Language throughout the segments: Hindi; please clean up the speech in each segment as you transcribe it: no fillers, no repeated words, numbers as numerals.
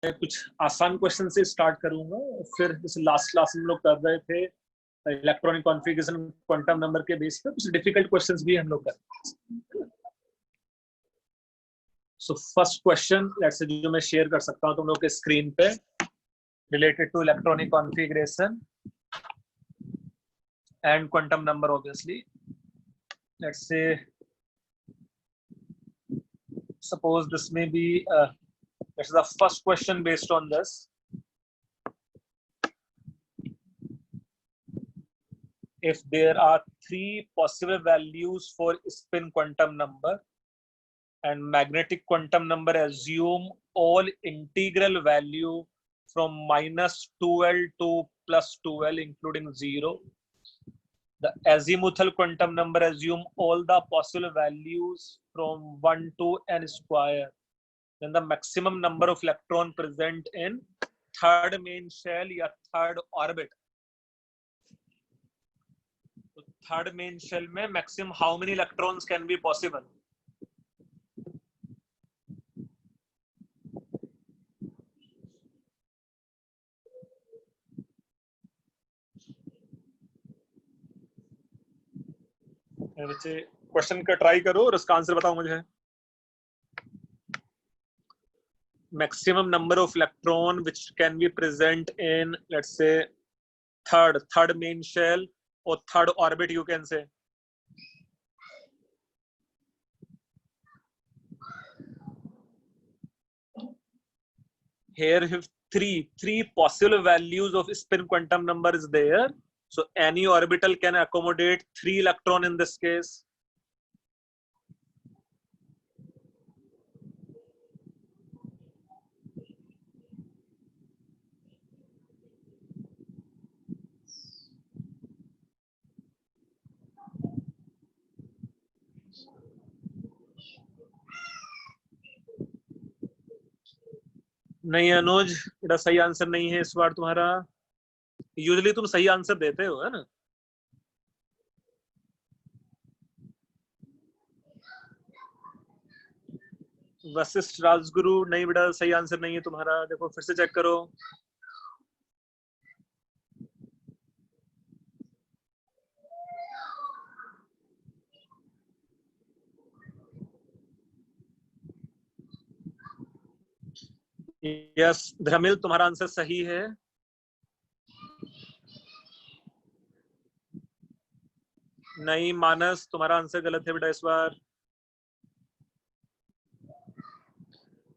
कुछ आसान क्वेश्चन से स्टार्ट करूंगा, फिर जैसे लास्ट क्लास में हम लोग कर रहे थे इलेक्ट्रॉनिक कॉन्फ़िगरेशन क्वांटम नंबर के बेस पे कुछ डिफिकल्ट क्वेश्चंस भी हम लोग कर रहे हैं। So first question let's say जो मैं शेयर कर सकता हूं तुम लोग के स्क्रीन पे, related to electronic configuration and quantum number obviously. Let's say suppose this may be this is the first question based on this. If there are three possible values for spin quantum number and magnetic quantum number, assume all integral value from -2L to +2L including 0. The azimuthal quantum number, assume all the possible values from 1 to n square. Then the maximum number of electron present in third main shell या third orbit. So third main shell में maximum how many electrons can be possible? बच्चे क्वेश्चन का ट्राई करो और उसका आंसर बताओ मुझे। Maximum number of electron which can be present in, let's say, third main shell or third orbit, you can say. Here have three possible values of spin quantum number is there. So any orbital can accommodate 3 electron in this case. नहीं अनुज, बेटा सही आंसर नहीं है इस बार तुम्हारा। यूजुअली तुम सही आंसर देते हो, है ना? वशिष्ठ राजगुरु, नहीं बेटा सही आंसर नहीं है तुम्हारा। देखो फिर से चेक करो। यस धर्मिल, तुम्हारा आंसर सही है। नहीं मानस, तुम्हारा आंसर गलत है बेटा इस बार।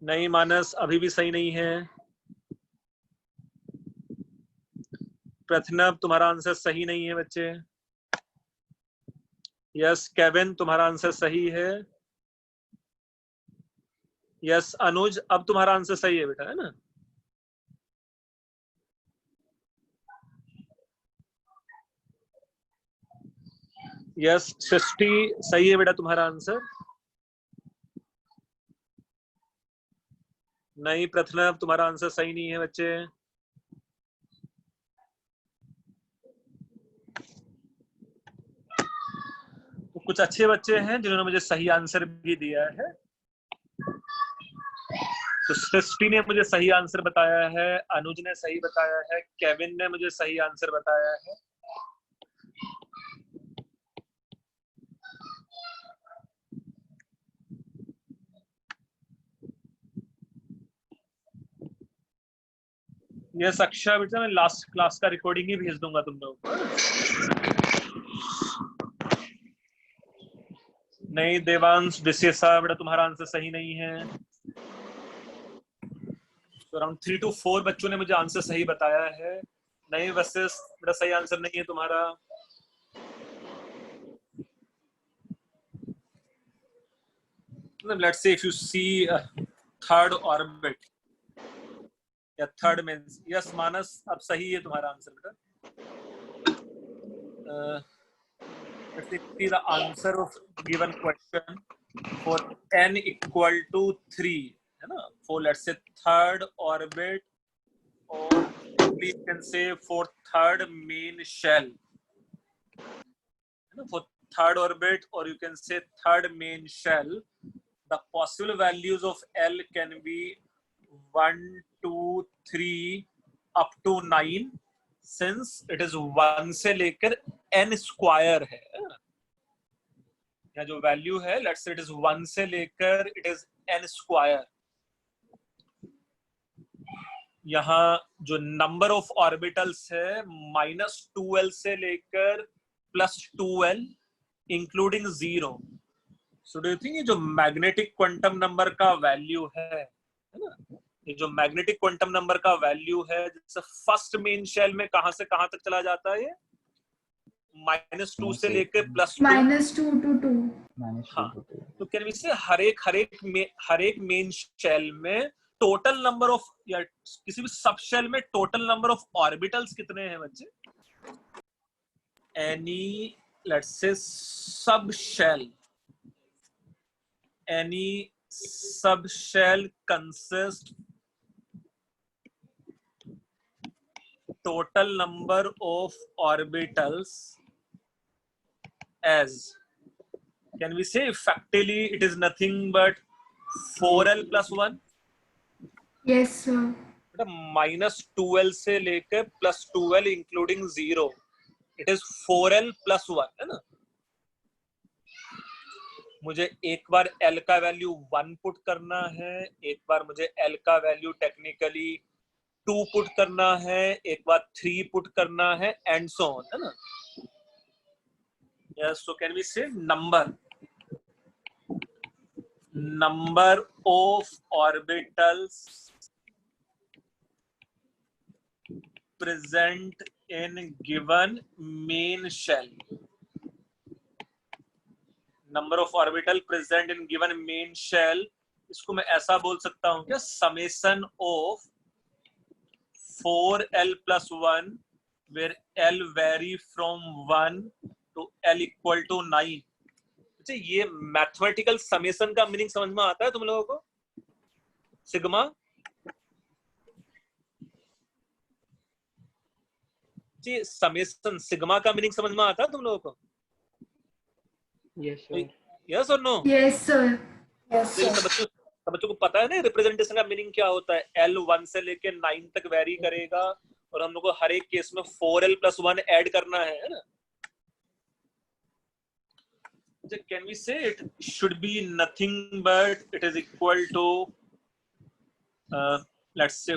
नहीं मानस, अभी भी सही नहीं है। प्रथनव, तुम्हारा आंसर सही नहीं है बच्चे। यस केविन, तुम्हारा आंसर सही है। यस अनुज, अब तुम्हारा आंसर सही है बेटा, है ना? यस सृष्टि, सही है बेटा तुम्हारा आंसर। नहीं प्रथनव, तुम्हारा आंसर सही नहीं है बच्चे। तो कुछ अच्छे बच्चे हैं जिन्होंने मुझे सही आंसर भी दिया है। तो सृष्टि ने मुझे सही आंसर बताया है, अनुज ने सही बताया है, केविन ने मुझे सही आंसर बताया है। ये अक्षय बेटा, मैं लास्ट क्लास का रिकॉर्डिंग ही भेज दूंगा तुम लोग। नहीं देवांश विशेषा, बेटा तुम्हारा आंसर सही नहीं है। तो अराउंड 3 to 4 बच्चों ने मुझे आंसर सही बताया है। नहीं वशिष्ठ, बेटा सही आंसर नहीं है तुम्हारा। Let's say if you see a third orbit या थर्ड मींस, यस मानस अब सही है तुम्हारा आंसर बेटा। let's see the answer of given question for n equal to 3, है ना? For let's say third orbit, or you can say for third main shell, है ना? For third orbit or you can say third main shell, the possible values of L can be 1 2 3 up to 9 since it is 1 से लेकर n स्क्वायर है, या जो वैल्यू है लेट्स से इट इज 1 से लेकर इट इज n स्क्वायर। यहाँ जो नंबर ऑफ ऑर्बिटल्स है -2l से लेकर +2l including 0। So do you think ये जो मैग्नेटिक क्वांटम नंबर का वैल्यू है ना, ये जो मैग्नेटिक क्वांटम नंबर का वैल्यू है जैसे फर्स्ट मेन शेल में कहां से कहां तक चला जाता है, ये -2 से लेकर +2 -2 to 2। हाँ, तो कैन वी से हर एक मेन शेल में टोटल नंबर ऑफ, या किसी भी सब शेल में टोटल नंबर ऑफ ऑर्बिटल्स कितने हैं बच्चे? Any let's say subshell consist total number of orbitals as, can we say factually it is nothing but 4l plus 1? Yes sir। -2l से लेकर +2l including 0 it is 4l plus 1 है ना। मुझे एक बार l का वैल्यू 1 पुट करना है, एक बार मुझे l का वैल्यू टेक्निकली 2 पुट करना है, एक बार 3 पुट करना है, एंड सो ऑन, है ना। Yes, so can we say number of orbitals present in given main shell, number of orbital present in given main shell, इसको मैं ऐसा बोल सकता हूं क्या, summation of 4l plus 1 where l vary from 1 to l equal to 9। अच्छा, ये मैथमेटिकल समेशन का मीनिंग समझ में आता है तुम लोगों को? सिग्मा, जी समेशन सिग्मा का मीनिंग समझ में आता है तुम लोगों को? Yes sir. यस और no? Yes sir. Yes sir सब बच्चों को पता है ना रिप्रेजेंटेशन का मीनिंग क्या होता है? l 1 से लेके 9 तक वेरी करेगा और हम लोग को हर एक केस में 4l plus 1 ऐड करना है ना। Can we say it should be nothing but it is equal to let's say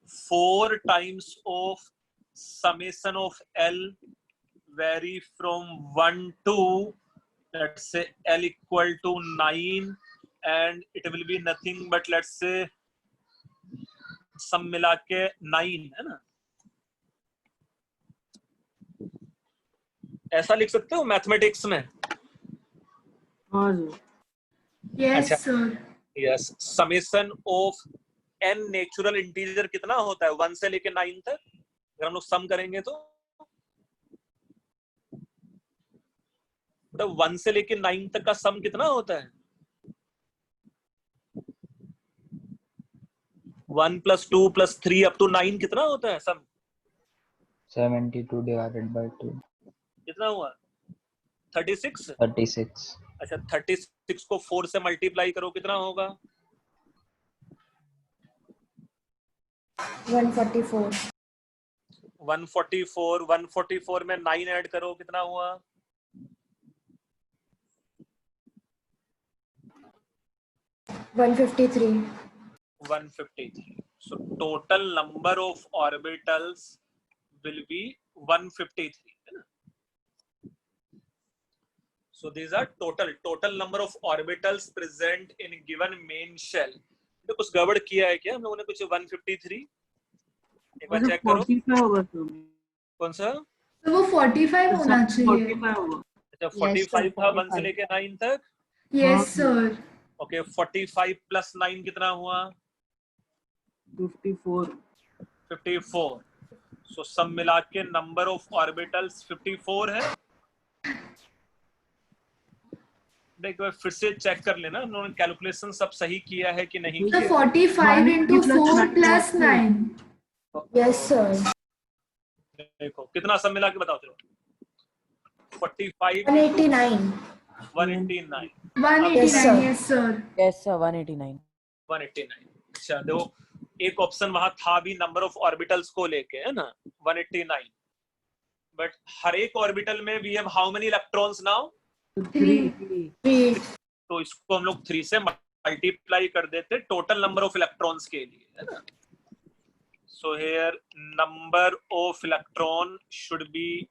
4 times of summation of l vary from 1 to let's say l equal to 9 and it will be nothing but let's say सब मिला के 9 है ना। ऐसा लिख सकते हो मैथमेटिक्स में? हाँ जी। Yes sir. Yes, summation of n natural integer कितना होता है 1 से लेके 9 तक? अगर हम लोग सम करेंगे तो 1 से लेके 9 तक का सम कितना होता है? 1 plus 2 plus 3 up to 9 कितना होता है सम? 72 divided by 2 कितना हुआ? 36। अच्छा, 36 को 4 से मल्टीप्लाई करो, कितना होगा? 144। 144 में 9 ऐड करो, कितना हुआ? 153। 153। So total number of orbitals will be 153, है ना? So these are total number of orbitals present in given main shell। तो कुछ गड़बड़ किया है क्या हम लोगों ने? कुछ 153 एक बार चेक करो। 45 होगा तो कौन सा? तो वो 45 होना चाहिए। 45 होगा। अच्छा, 45 था 1 से लेके 9 तक। Yes sir. ओके, 45 प्लस 9 कितना हुआ? 54। सो सब मिला के नंबर ऑफ ऑर्बिटल्स 54 है। एक बार फिर से चेक कर लेना उन्होंने कैलकुलेशन सब सही किया है कि नहीं तो किया। 45 into 4 plus 9। Yes sir. देखो कितना सब मिला के बताओ चलो। 45 189। 189। 189 यस सर। Yes sir 189। 189। अच्छा देखो एक ऑप्शन वहां था भी नंबर ऑफ ऑर्बिटल्स को लेके, है ना, 189, बट हर एक ऑर्बिटल में we have how many electrons now? 3 3 तो इसको हम लोग 3 से मल्टीप्लाई कर देते टोटल नंबर ऑफ इलेक्ट्रॉन्स के लिए, है ना। So here number of electron should be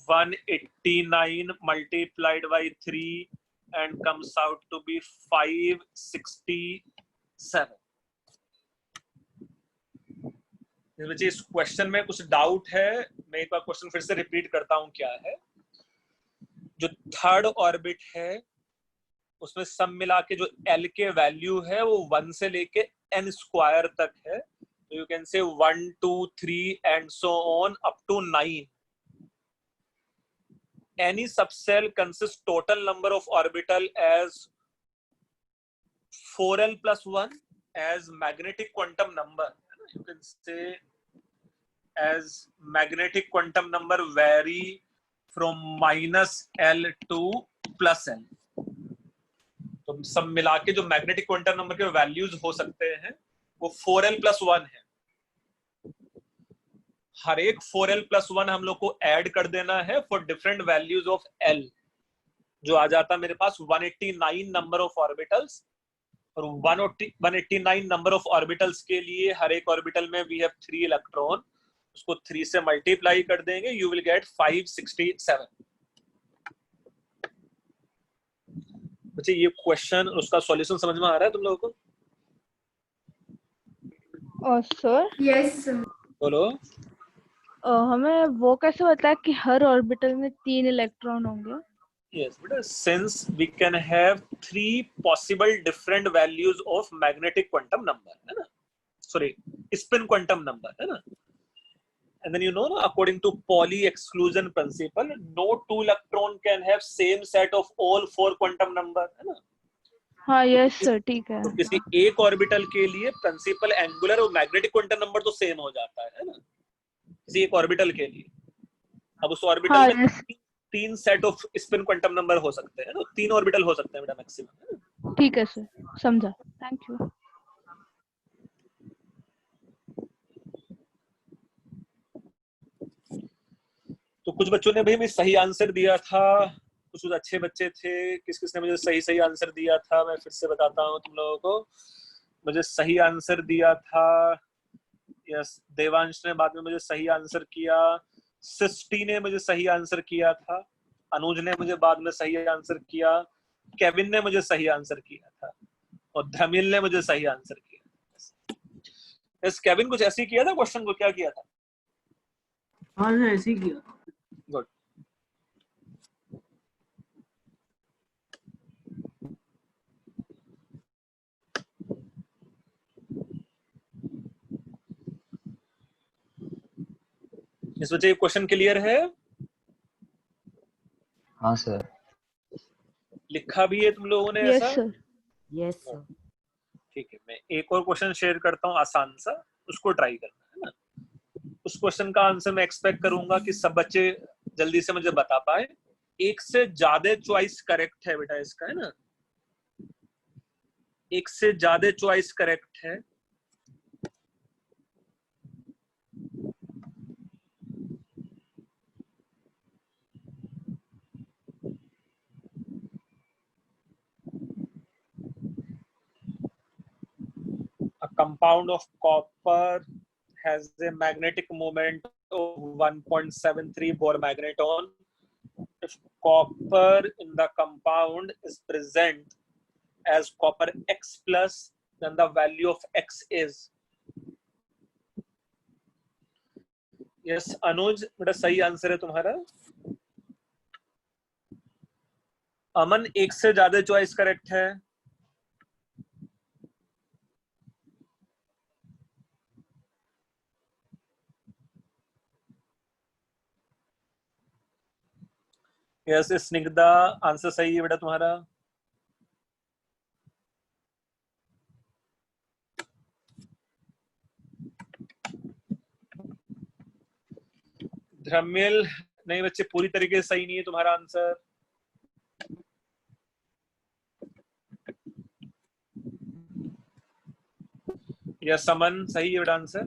189 multiplied by 3 and comes out to be 567. बच्चे इस क्वेश्चन में कुछ डाउट है? मैं एक बार क्वेश्चन फिर से रिपीट करता हूं क्या है। जो थर्ड ऑर्बिट है उसमें सब मिला के जो L के वैल्यू है वो 1 से लेके n स्क्वायर तक है, तो यू कैन से 1 2 3 and so on up to 9. Any subcell consists total number of orbital as 4l plus 1 as magnetic quantum number. You can say as magnetic quantum number vary from minus l to plus l. तो सब मिला के जो मैग्नेटिक क्वांटम नंबर के वैल्यूज हो सकते हैं वो 4l plus 1 है। हर एक 4l plus 1 हम लोग को ऐड कर देना है for different values of l, जो आ जाता है मेरे पास 189 नंबर ऑफ ऑर्बिटल्स। और 189 नंबर ऑफ ऑर्बिटल्स के लिए हर एक ऑर्बिटल में वी हैव 3 इलेक्ट्रॉन, उसको 3 से मल्टीप्लाई कर देंगे, यू विल गेट 567। बच्चे ये क्वेश्चन उसका सॉल्यूशन समझ में आ रहा है तुम लोगों को? Sir yes sir. बोलो। हमें वो कैसे पता है कि हर ऑर्बिटल में 3 इलेक्ट्रॉन होंगे? Yes, but since we can have 3 possible different values of magnetic quantum number, है ना? Sorry, spin quantum number, है ना? And then you know, according to Pauli exclusion principle, no 2 electron can have same set of all 4 quantum number, है ना? हाँ यस सर, ठीक है। तो किसी एक ऑर्बिटल के लिए प्रिंसिपल एंगुलर और मैग्नेटिक क्वांटम नंबर तो सेम हो जाता है ना, किसी एक ऑर्बिटल के लिए। अब उस ऑर्बिटल हाँ, में 3 set off spin quantum number हो सकते हैं ना, 3 ऑर्बिटल हो सकते हैं बेटा मैक्सिमम। ठीक है सर, समझा, थैंक यू। तो कुछ बच्चों ने भाई सही आंसर दिया था, कुछ अच्छे बच्चे थे। किस किसने मुझे सही आंसर दिया था मैं फिर से बताता हूँ तुम लोगों को। मुझे सही आंसर दिया था, यस, देवांश ने बाद में मुझे सही आंसर किया, सृष्टि ने मुझे सही आंसर किया था, अनुज ने मुझे बाद में सही आंसर किया, केविन ने मुझे सही आंसर किया था, और धमिल ने मुझे सही आंसर किया। यस केविन, कुछ ऐसे ही किया था क्वेश्चन को, क्या किया था? हाँ ऐसे ही किया। गुड। इस वजह ये क्वेश्चन क्लियर है? हाँ सर। लिखा भी है तुम लोगों ने यस ऐसा? सर। Yes sir. ठीक है, मैं एक और क्वेश्चन शेयर करता हूँ आसान सा, उसको ट्राई करना है ना। उस क्वेश्चन का आंसर मैं एक्सपेक्ट करूंगा कि सब बच्चे जल्दी से मुझे बता पाए। एक से ज्यादा चॉइस करेक्ट है बेटा इसका, है ना, एक से ज्यादा चॉइस करेक्ट है। A compound of copper has a magnetic moment of 1.73 Bohr magneton. If copper in the compound is present as copper X plus, then the value of X is. Yes, अनुज बेटा सही आंसर है तुम्हारा। अमन, एक से ज्यादा चॉइस करेक्ट है। यस, स्निग्धा आंसर सही है बेटा तुम्हारा। धर्मिल, नहीं बच्चे पूरी तरीके से सही नहीं है तुम्हारा आंसर। यस समन, सही है आंसर।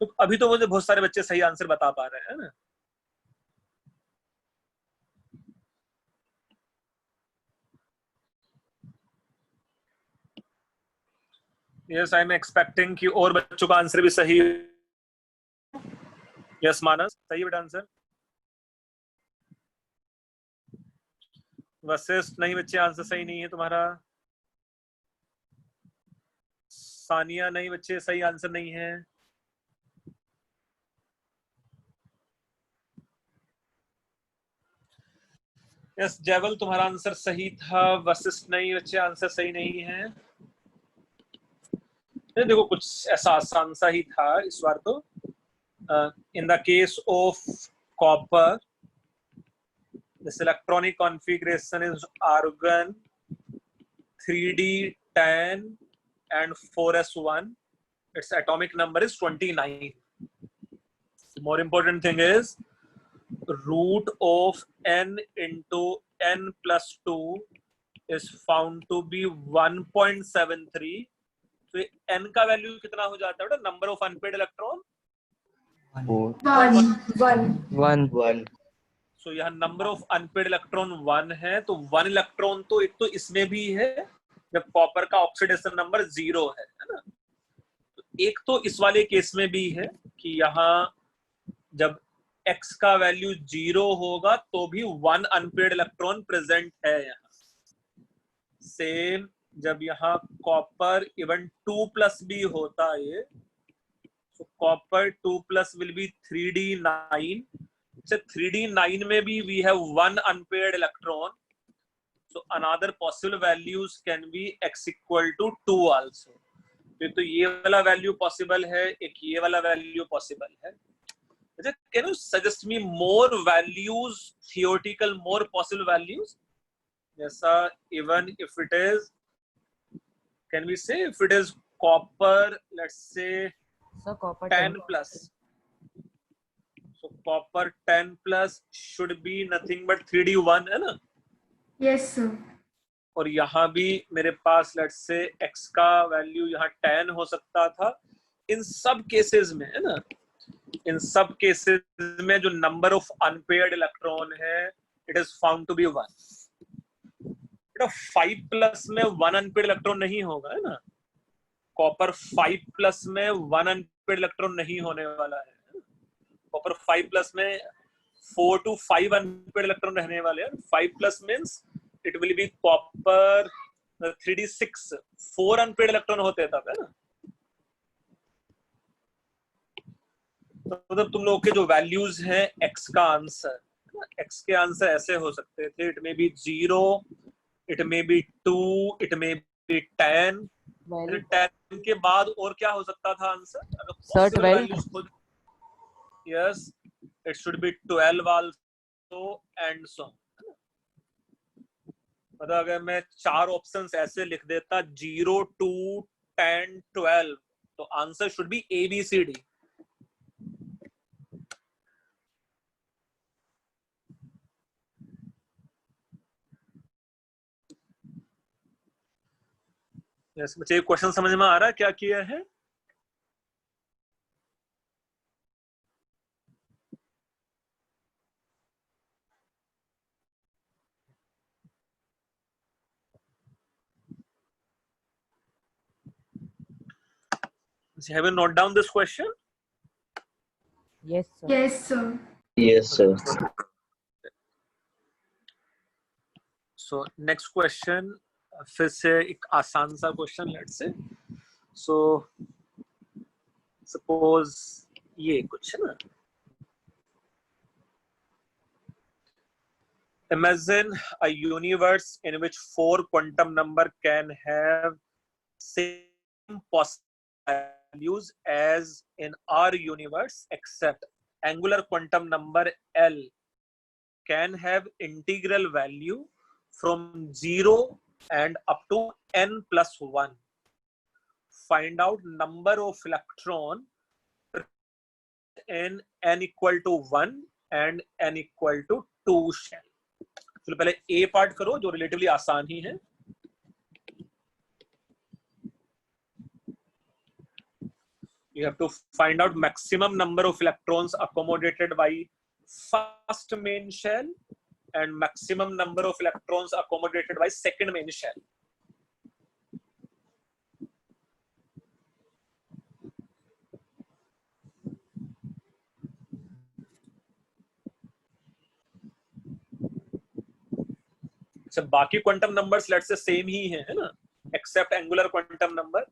तो अभी तो मुझे बहुत सारे बच्चे सही आंसर बता पा रहे हैं ना। यस आई एम एक्सपेक्टिंग कि और बच्चों का आंसर भी सही। यस मानस, सही बेटा आंसर। वशिष्ठ, नहीं बच्चे आंसर सही नहीं है तुम्हारा। सानिया, नहीं बच्चे सही आंसर नहीं है। यस जयवल, तुम्हारा आंसर सही था। वशिष्ठ, नहीं बच्चे आंसर सही नहीं है। देखो कुछ ऐसा आसान सा ही था इस बार तो। in the case of copper, this electronic configuration is argon 3d 10 and 4s1. Its atomic number is 29. The more important thing is root of n into n plus 2 is found to be 1.73. तो n का वैल्यू कितना हो जाता है बेटा? Number of unpaired electron 1. सो यहाँ नंबर ऑफ अनपेड इलेक्ट्रॉन 1 है, तो 1 इलेक्ट्रॉन तो एक तो इसमें भी है जब कॉपर का ऑक्सीडेशन नंबर 0 है ना। तो एक तो इस वाले केस में भी है कि यहाँ जब x का वैल्यू 0 होगा तो भी 1 अनपेड इलेक्ट्रॉन प्रेजेंट है यहाँ। सेम जब यहाँ कॉपर इवन 2+ भी होता है, तो copper 2+ will be 3d9। So 3d9 में भी we have 1 unpaired electron, so another possible values can be x equal to 2 also. तो ये वाला वैल्यू पॉसिबल है, एक ये वाला वैल्यू पॉसिबल है। Can you suggest me more values, theoretical, more possible values? जैसा even if it is, can we say if it is copper, let's say 10+. So copper 10+ should be nothing but 3d1 है ना। Yes sir. और यहाँ भी मेरे पास लेट्स से x का वैल्यू यहाँ 10 हो सकता था। इन सब केसेस में है ना, इन सब केसेस में जो नंबर ऑफ अनपेयर्ड इलेक्ट्रॉन है it is found to be 1। 5+ में 1 अनपेयर्ड इलेक्ट्रॉन नहीं होगा है ना। कॉपर 5+ में 1 अनपेयर्ड इलेक्ट्रॉन नहीं होने वाला है। कॉपर 5+ में 4 to 5 अनपेयर्ड इलेक्ट्रॉन रहने वाले हैं। 5+ means it will be copper 3d6, 4 unpaired electron होते हैं तब है ना। तो मतलब तुम लोग के जो वैल्यूज हैं x का आंसर, x के आंसर ऐसे हो सकते थे, it may be 0, it may be 2, it may be 10। 10 के बाद और क्या हो सकता था आंसर? अगर वैल्यूज खुद, yes, it should be 12 also and so on. मतलब अगर मैं 4 ऑप्शंस ऐसे लिख देता 0, 2, 10, 12, तो answer should B ABCD। Yes मुझे क्वेश्चन समझ में आ रहा है क्या किया है? Have you noted down this question? Yes, sir. Yes sir. Yes, sir. So next question, फिर से एक आसान सा question let's say. So suppose ये कुछ है ना, imagine a universe in which 4 quantum number can have same possible values as in our universe, except angular quantum number L can have integral value from 0 and up to n+1. Find out number of electron in n equal to 1 and n equal to 2 shell. तो पहले ए पार्ट करो जो रिलेटिवली आसान ही है। You have to find out maximum number of electrons accommodated by first main shell and maximum number of electrons accommodated by second main shell. अच्छा, बाकी quantum numbers let's say same ही है ना, except angular quantum number.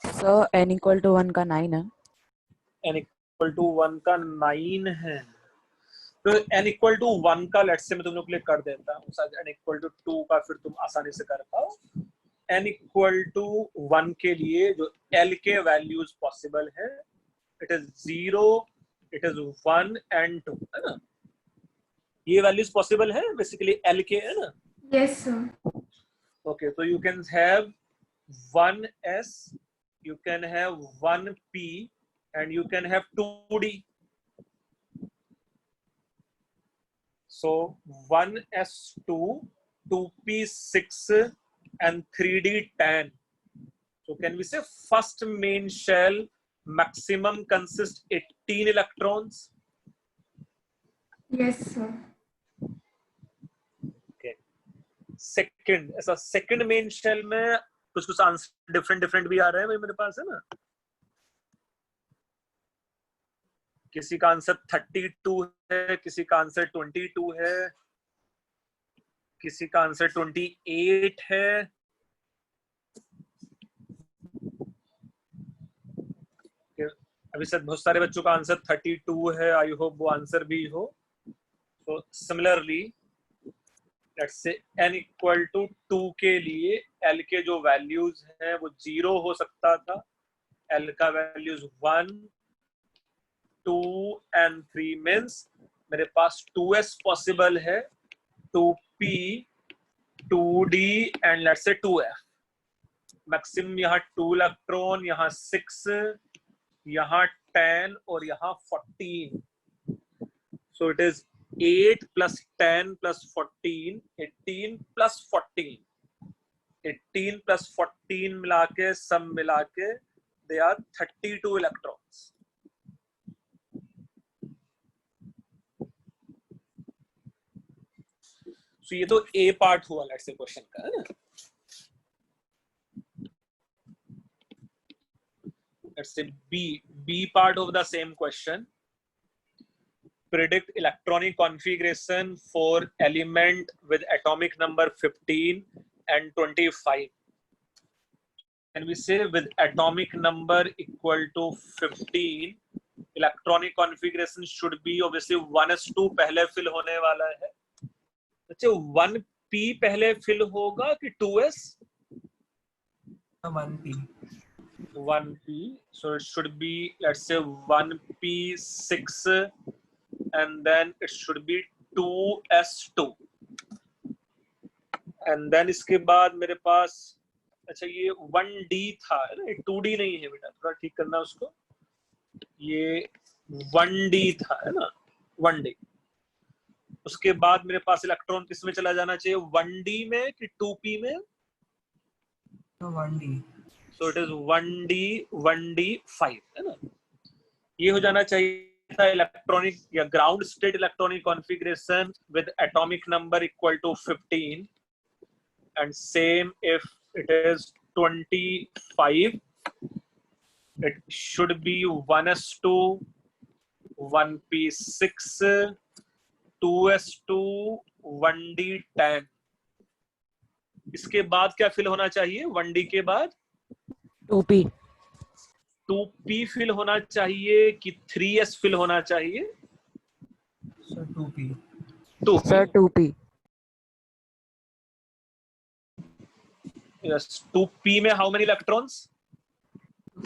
Sir n equal to 1 का 9 है। n इक्वल टू 1 का 9 है, तो n इक्वल टू 1 का लेट्स से मैं तुम लोग के लिए कर देता हूँ, शायद n इक्वल टू 2 का फिर तुम आसानी से कर पाओ। n इक्वल टू 1 के लिए जो l के वैल्यूज पॉसिबल है, it is 0, it is 1 and 2, है ना। ये वैल्यूज पॉसिबल है बेसिकली l के, है ना। Yes, sir. Okay, so you can have 1s, you can have 1p, and you can have 2d. So 1s2, 2p6, and 3d 10. So can we say first main shell maximum consists 18 electrons? Yes, sir. Second, ऐसा सेकंड मेन शेल में कुछ आंसर डिफरेंट भी आ रहे हैं भाई मेरे पास, है ना। किसी का आंसर 32 है, किसी का आंसर 22 है, किसी का आंसर 28 है। अभी सर बहुत सारे बच्चों का आंसर 32 है, आई होप वो आंसर भी हो। तो similarly let's say n equal to 2 के लिए l के जो वैल्यूज हैं वो 0 हो सकता था, l का वैल्यूज 1, 2 एंड 3 मीन्स मेरे पास 2s पॉसिबल है, 2p, 2d एंड लेट्स से 2f। मैक्सिमम यहाँ 2 इलेक्ट्रॉन, यहाँ 6, यहाँ 10 और यहाँ 14। So it is 8 plus 10 plus 14, 18 plus 14, 18 plus 14 मिला के सब मिला के they are 32 electrons. So ये तो A पार्ट हुआ लेट्स से क्वेश्चन का, है ना। Let's say B part of the same question. Predict electronic configuration for element with atomic number 15 and 25. And we say with atomic number equal to 15, electronic configuration should be obviously 1s2 पहले फिल होने वाला है। अच्छा 1p पहले फिल होगा कि 2s? 1p. 1p. So it should be let's say 1p6. And then it should be 2s2, and then इसके बाद मेरे पास अच्छा ये 1d था, है ना, 2d नहीं है बेटा, थोड़ा ठीक करना उसको। ये 1d था, है ना, 1d। उसके बाद मेरे पास इलेक्ट्रॉन किस में चला जाना चाहिए, 1d में कि 2p में? 1d. So it is 1d 1d5, है ना। ये हो जाना चाहिए इलेक्ट्रॉनिक या ground state electronic configuration with atomic number equal to 15 and same if it is 25 it should be 1s2 1p6 2s2 1d10। इसके बाद क्या फिल होना चाहिए 1d के बाद? 2p 2p फिल होना चाहिए कि 3s फिल होना चाहिए? Sir 2p। 2p। Sir, 2p. Yes, 2p में how many electrons?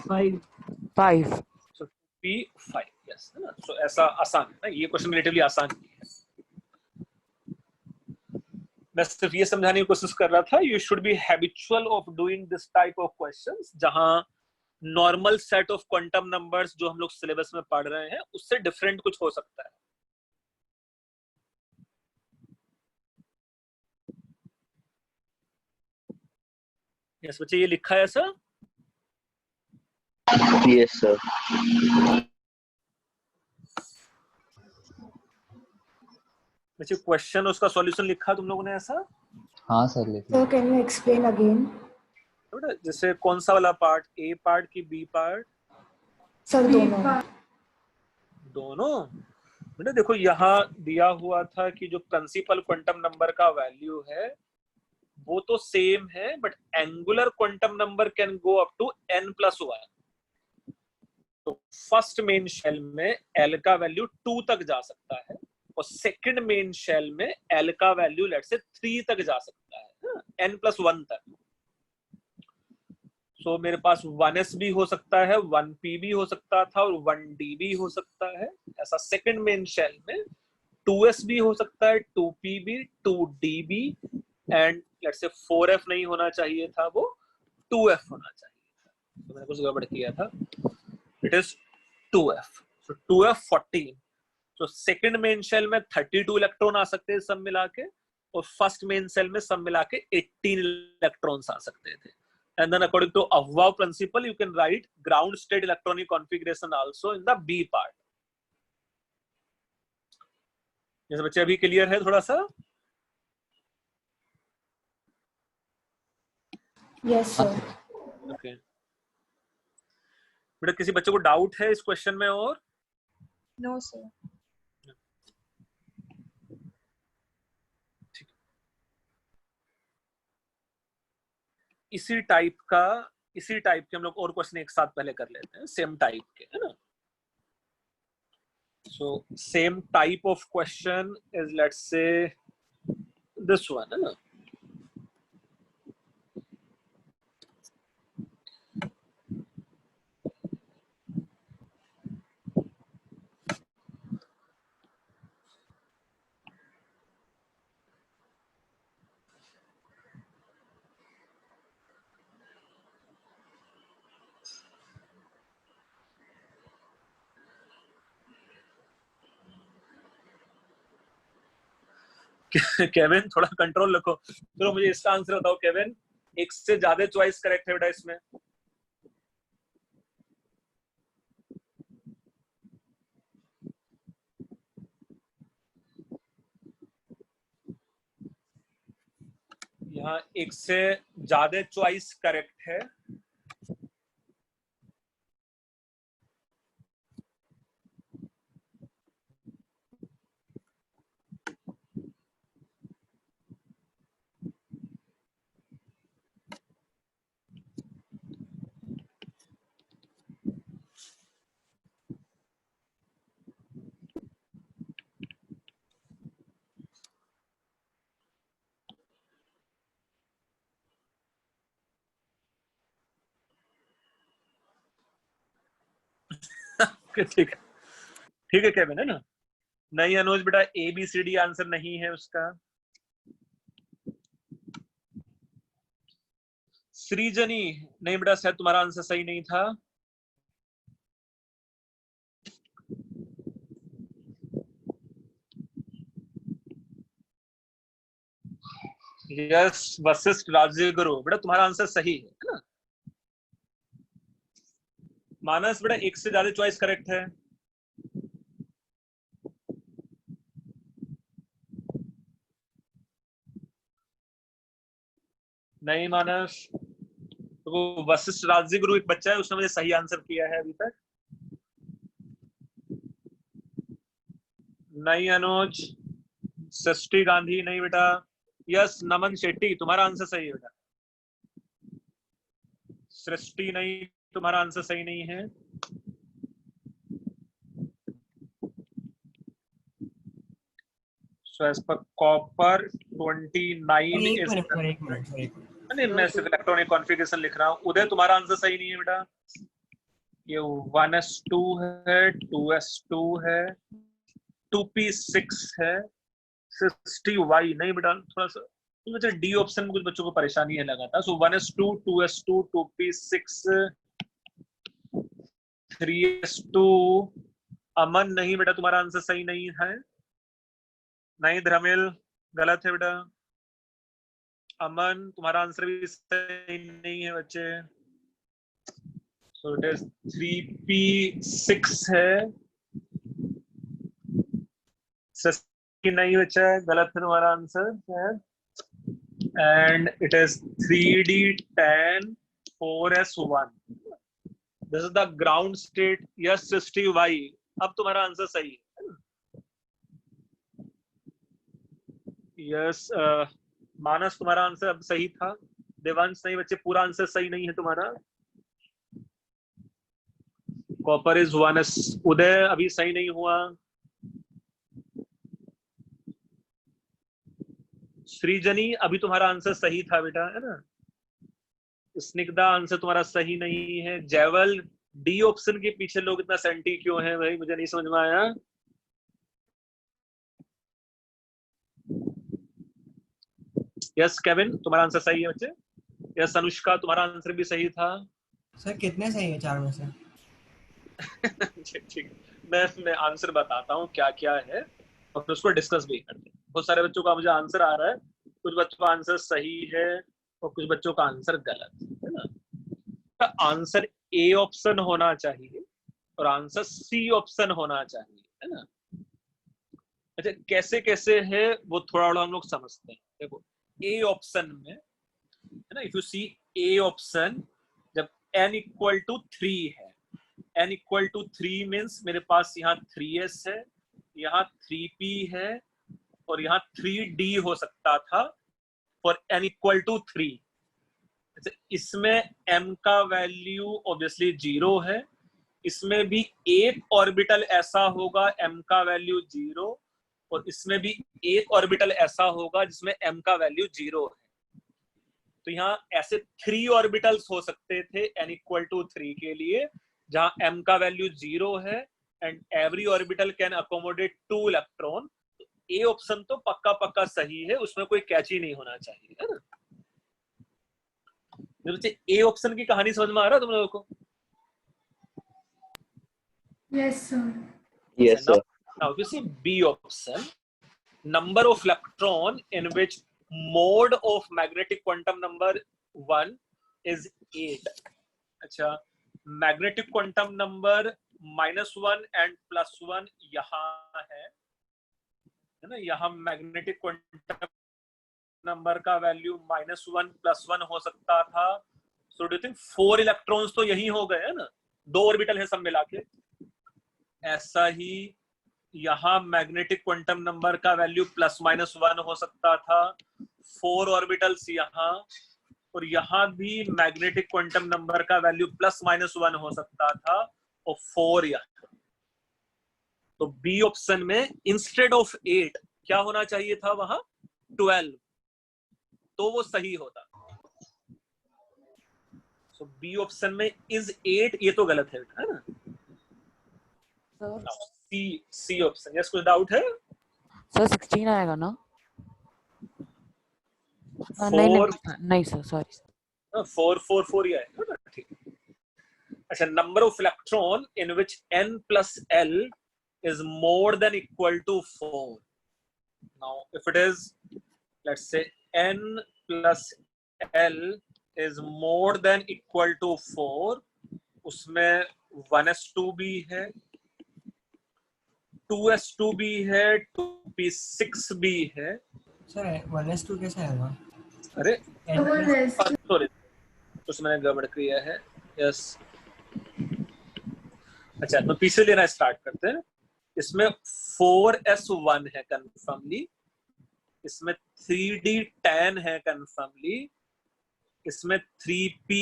5. 5. So p 5, yes, है ना? So ऐसा आसान है ना, ये क्वेश्चन रिलेटिवली आसान है। मैं सिर्फ ये समझाने की कोशिश कर रहा था, you should be habitual of doing this type of questions, जहां normal set of quantum numbers जो हम लोग सिलेबस में पढ़ रहे हैं उससे डिफरेंट कुछ हो सकता है। यस बच्चे, ये लिखा है सर? Yes sir. बच्चे क्वेश्चन उसका सॉल्यूशन लिखा तुम लोगों ने ऐसा? हाँ सर लिख Sir, can you explain again? बेटा जैसे कौन सा वाला पार्ट, ए पार्ट की बी पार्ट? Sir, दोनों। दोनों। बेटा देखो यहाँ दिया हुआ था कि जो प्रिंसिपल क्वांटम नंबर का वैल्यू है वो तो सेम है, but angular quantum number can go up to n+1। तो फर्स्ट मेन शेल में L का वैल्यू 2 तक जा सकता है और सेकंड मेन शेल में L का वैल्यू लेट्स से 3 तक जा सकता है, n+1 तक। सो मेरे पास 1s भी हो सकता है, 1p भी हो सकता था और 1d भी हो सकता है। ऐसा सेकंड मेन शेल में 2s भी हो सकता है, 2p भी, 2d भी, एंड लेट्स से 4f नहीं होना चाहिए था, वो 2f होना चाहिए था। तो मैंने कुछ गड़बड़ किया था। It is 2f। So 2f 14। तो सेकंड मेन शेल में 32 इलेक्ट्रॉन आ सकते हैं सब मिला के, और फर्स्ट मेन शेल में सब मिला के 18 इलेक्ट्रॉन्स आ सकते थे। And then according to above principle, you can write ground state electronic configuration also in the B part. जैसे बच्चे अभी क्लियर है थोड़ा सा? Yes, sir. Okay. बेटा किसी बच्चे को डाउट है इस क्वेश्चन में और? No sir. इसी टाइप के हम लोग और क्वेश्चन एक साथ पहले कर लेते हैं, सेम टाइप के, है ना? So same type of question is let's say this one, है ना? केविन थोड़ा कंट्रोल रखो। चलो मुझे इसका आंसर बताओ केविन, एक से ज्यादा चॉइस करेक्ट है बेटा इसमें? यहाँ एक से ज्यादा चॉइस करेक्ट है। ठीक है केविन, है ना? नहीं अनुज बेटा, ABCD आंसर नहीं है उसका। सृजनी नहीं बेटा, शायद तुम्हारा आंसर सही नहीं था। यस वशिष्ठ राजगुरु बेटा, तुम्हारा आंसर सही है ना? मानस बेटा, एक से ज्यादा चॉइस करेक्ट है। नहीं मानस, तो वो वशिष्ठ राजगुरु एक बच्चा है, उसने मुझे सही आंसर किया है अभी तक। नहीं अनुज। सृष्टि गांधी नहीं बेटा। यस नमन शेट्टी, तुम्हारा आंसर सही है बेटा। सृष्टि नहीं, तुम्हारा आंसर सही नहीं है। So as per copper 29 एक is मिनट नहीं, मैं सिर्फ इलेक्ट्रॉनिक कॉन्फ़िगरेशन लिख रहा हूँ। उदय तुम्हारा आंसर सही नहीं है बेटा। ये 1s2 है, 2s2 है, 2p6 है, 60y नहीं बेटा, थोड़ा सा मुझे डी ऑप्शन में कुछ बच्चों को परेशानी है लगा था। सो 1s2, 2s2, 2p6, 3s2। अमन नहीं बेटा, तुम्हारा आंसर सही नहीं है। नहीं धर्मेल, गलत है बेटा। अमन तुम्हारा आंसर भी सही नहीं है बच्चे। सो इट इज 3p6 है। नहीं बच्चा, गलत है तुम्हारा answer. And it is 3d10 4s1। This is the ground state. Yes 60y। अब तुम्हारा आंसर सही है। यस मानस तुम्हारा आंसर अब सही था। देवांश नहीं बच्चे, पूरा आंसर सही नहीं है तुम्हारा। Copper is 1s। उदय अभी सही नहीं हुआ। श्रीजनी अभी तुम्हारा आंसर सही था बेटा, है ना। स्निग्धा आंसर तुम्हारा सही नहीं है। जयवल डी ऑप्शन के पीछे लोग इतना सेंटी क्यों है भाई, मुझे नहीं समझ में आया। यस केविन तुम्हारा आंसर सही है बच्चे। यस अनुष्का तुम्हारा आंसर भी सही था। सर कितने सही है 4 में से? ठीक, मैं आंसर बताता हूँ क्या क्या है और उसको डिस्कस भी करते हैं। बहुत सारे बच्चों का मुझे आंसर आ रहा है, कुछ बच्चों का आंसर सही है और कुछ बच्चों का आंसर गलत है ना। तो आंसर ए ऑप्शन होना चाहिए और आंसर सी ऑप्शन होना चाहिए, है ना। अच्छा कैसे कैसे है वो थोड़ा थोड़ा हम लोग समझते हैं। देखो ए ऑप्शन में है ना, if you see A option, जब n इक्वल टू 3 है, n इक्वल टू 3 मीन्स मेरे पास यहाँ 3s है, यहाँ 3p है और यहाँ 3d हो सकता था फॉर n इक्वल टू 3। इसमें m का वैल्यू ऑब्वियसली 0 है। इसमें भी एक ऑर्बिटल ऐसा होगा m का वैल्यू 0 और इसमें भी एक ऑर्बिटल ऐसा होगा जिसमें m का वैल्यू 0 है। तो यहाँ ऐसे 3 ऑर्बिटल्स हो सकते थे n इक्वल टू 3 के लिए, जहां m का वैल्यू 0 है and every orbital can accommodate 2 electron. A option तो पक्का पक्का सही है, उसमें कोई कैच ही नहीं होना चाहिए, है ना। ए ऑप्शन की कहानी समझ में आ रहा है तुम लोगों को? Yes, sir. Yes, sir. Now if you see B option, number of electron in which mode of magnetic quantum number 1 is 8. अच्छा, magnetic quantum number -1 and +1 यहाँ है ना। यहाँ magnetic quantum number का वैल्यू -1 +1 हो सकता था। So do you think 4 electrons तो यही हो गए है ना, 2 ऑर्बिटल है सब मिला के। ऐसा ही यहाँ मैग्नेटिक क्वांटम नंबर का वैल्यू +-1 हो सकता था, 4 ऑर्बिटल्स यहाँ, और यहाँ भी मैग्नेटिक क्वांटम नंबर का वैल्यू +-1 हो सकता था और 4 यहाँ। तो बी ऑप्शन में इंस्टेड ऑफ 8 क्या होना चाहिए था, वहां 12, तो वो सही होता। सो बी ऑप्शन में इज 8, ये तो गलत है ना। C option. यस कुछ डाउट है सर? 16 आएगा ना? नहीं सर, सॉरी। 4 ही आएगा ना, ठीक। अच्छा, number of electron in which n plus l is more than equal to 4. Now if it is, let's say n plus l is more than equal to 4, उसमें 1s2 भी है, 2s2 भी है, 2p6 भी है। सर 1s2 कैसे आएगा? अरे Yes. सॉरी, उसमें मैंने गड़बड़ किया है। यस अच्छा, तो पीछे लेना स्टार्ट करते हैं। इसमें 4s1 है कंफर्मली, इसमें 3d10 है कंफर्मली, इसमें 3p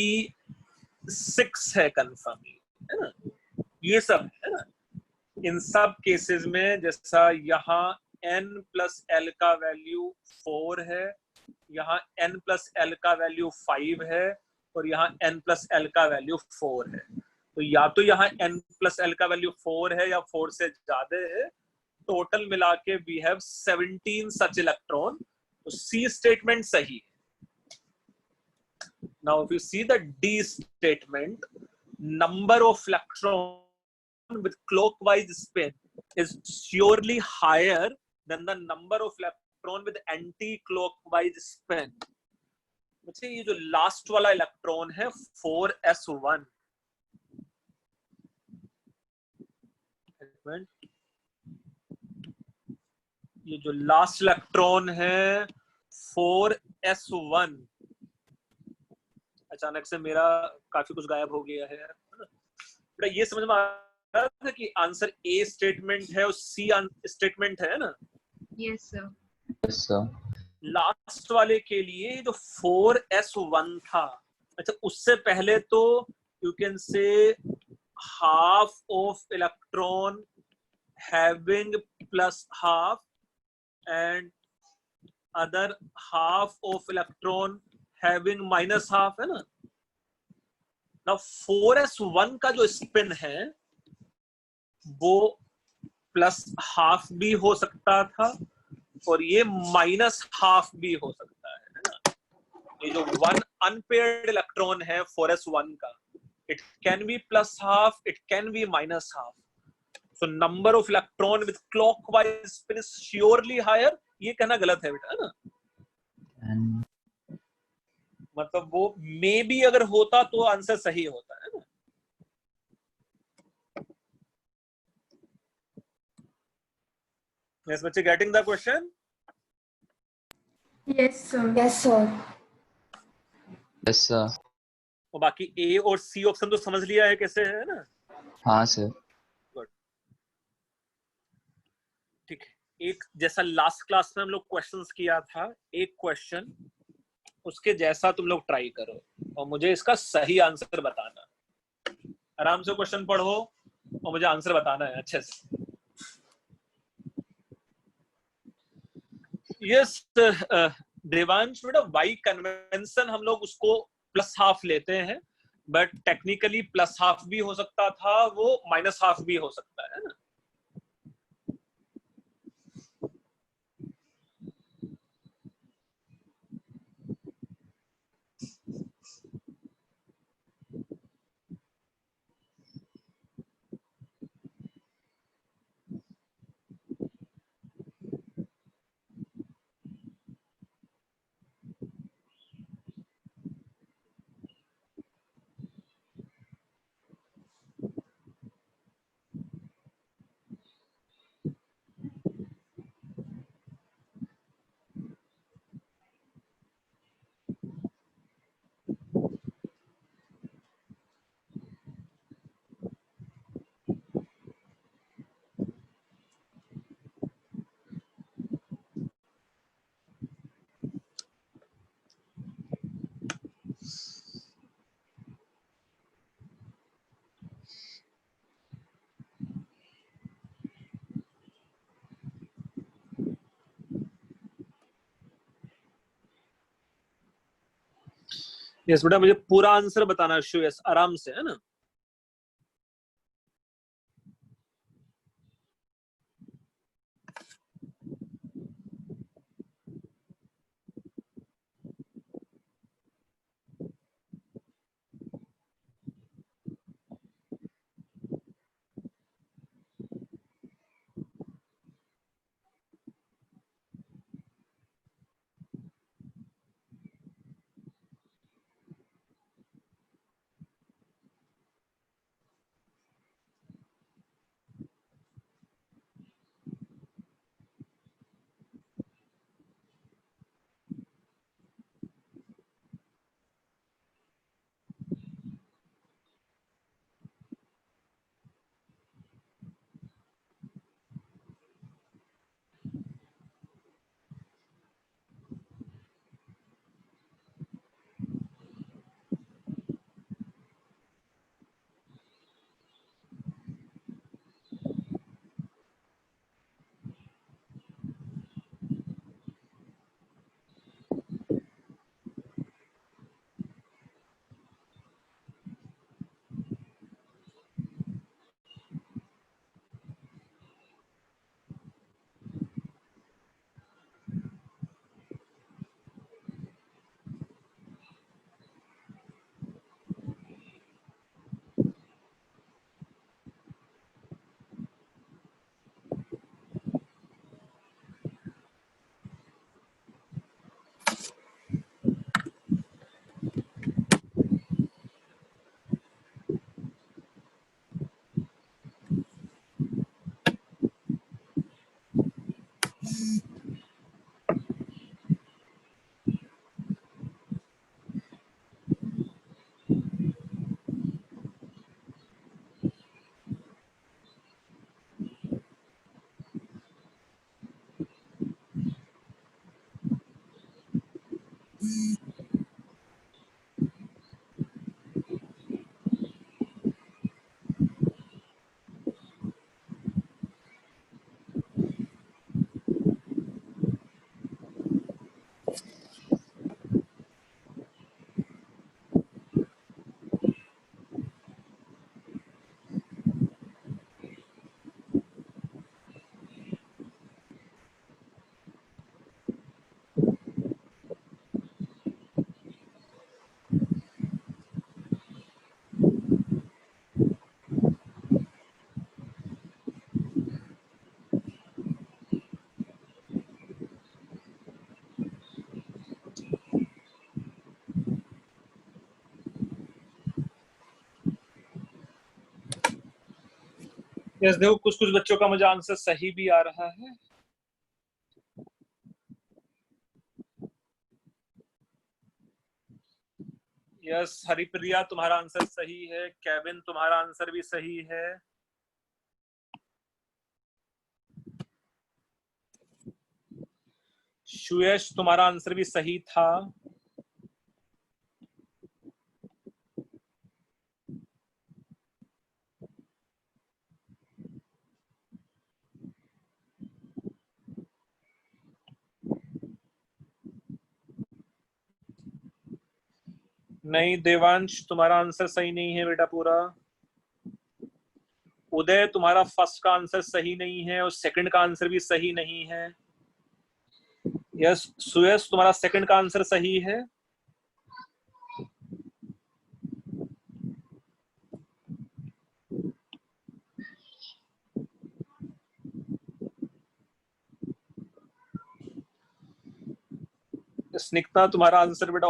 6 है कंफर्म, है ना, ये सब है ना। इन सब केसेस में जैसा यहाँ n प्लस l का वैल्यू 4 है, यहाँ n प्लस l का वैल्यू 5 है, और यहाँ n प्लस l का वैल्यू 4 है। तो या तो यहाँ n प्लस l का वैल्यू 4 है या 4 से ज्यादा है। टोटल मिला के वी हैव 17 सच इलेक्ट्रॉन। तो सी स्टेटमेंट सही है। Now if you see the D statement, number of electron with clockwise spin is surely higher than the number of electron with anti-clockwise spin. मुझे ये जो लास्ट वाला इलेक्ट्रॉन है 4s1, ये जो लास्ट इलेक्ट्रॉन है 4s1, अचानक से मेरा काफी कुछ गायब हो गया है। बेटा ये समझ में आ रहा था कि आंसर ए स्टेटमेंट है और सी स्टेटमेंट है ना। Yes, sir. Yes, sir. Last वाले के लिए जो 4s1 था, अच्छा उससे पहले तो यू कैन से half of electron having plus half and other half of electron having minus half, है ना। ना 4s1 का जो स्पिन है वो प्लस हाफ भी हो सकता था और ये माइनस हाफ भी हो सकता है ना। ये जो वन अनपेयर्ड इलेक्ट्रॉन है 4s1 का, it can be plus half, it can be minus half. So number of electron with clockwise spin is surely higher, ये कहना गलत है बेटा, है ना। And मतलब वो मे बी अगर होता तो आंसर सही होता है ना। Yes, बच्चे getting the question? Yes, sir. Yes, sir. yes, sir. और बाकी ए और सी ऑप्शन तो समझ लिया है कैसे है ना। हाँ सर। गुड, ठीक है। एक जैसा लास्ट क्लास में हम लोग क्वेश्चंस किया था, एक क्वेश्चन उसके जैसा तुम लोग ट्राई करो और मुझे इसका सही आंसर बताना। आराम से क्वेश्चन पढ़ो और मुझे आंसर बताना है अच्छे से। यस देवांश बेटा, वाई कन्वेंशन हम लोग उसको प्लस हाफ लेते हैं, बट टेक्निकली प्लस हाफ भी हो सकता था, वो माइनस हाफ भी हो सकता है ना। यस बेटा, मुझे पूरा आंसर बताना है। यस, आराम से, है ना। यस देखो कुछ कुछ बच्चों का मुझे आंसर सही भी आ रहा है। यस हरिप्रिया तुम्हारा आंसर सही है, केविन तुम्हारा आंसर भी सही है, सुयश तुम्हारा आंसर भी सही था, नहीं देवांश तुम्हारा आंसर सही नहीं है बेटा पूरा, उदय तुम्हारा फर्स्ट का आंसर सही नहीं है और सेकंड का आंसर भी सही नहीं है। यस सुयश तुम्हारा सेकंड का आंसर सही है, स्निग्धा तुम्हारा आंसर बेटा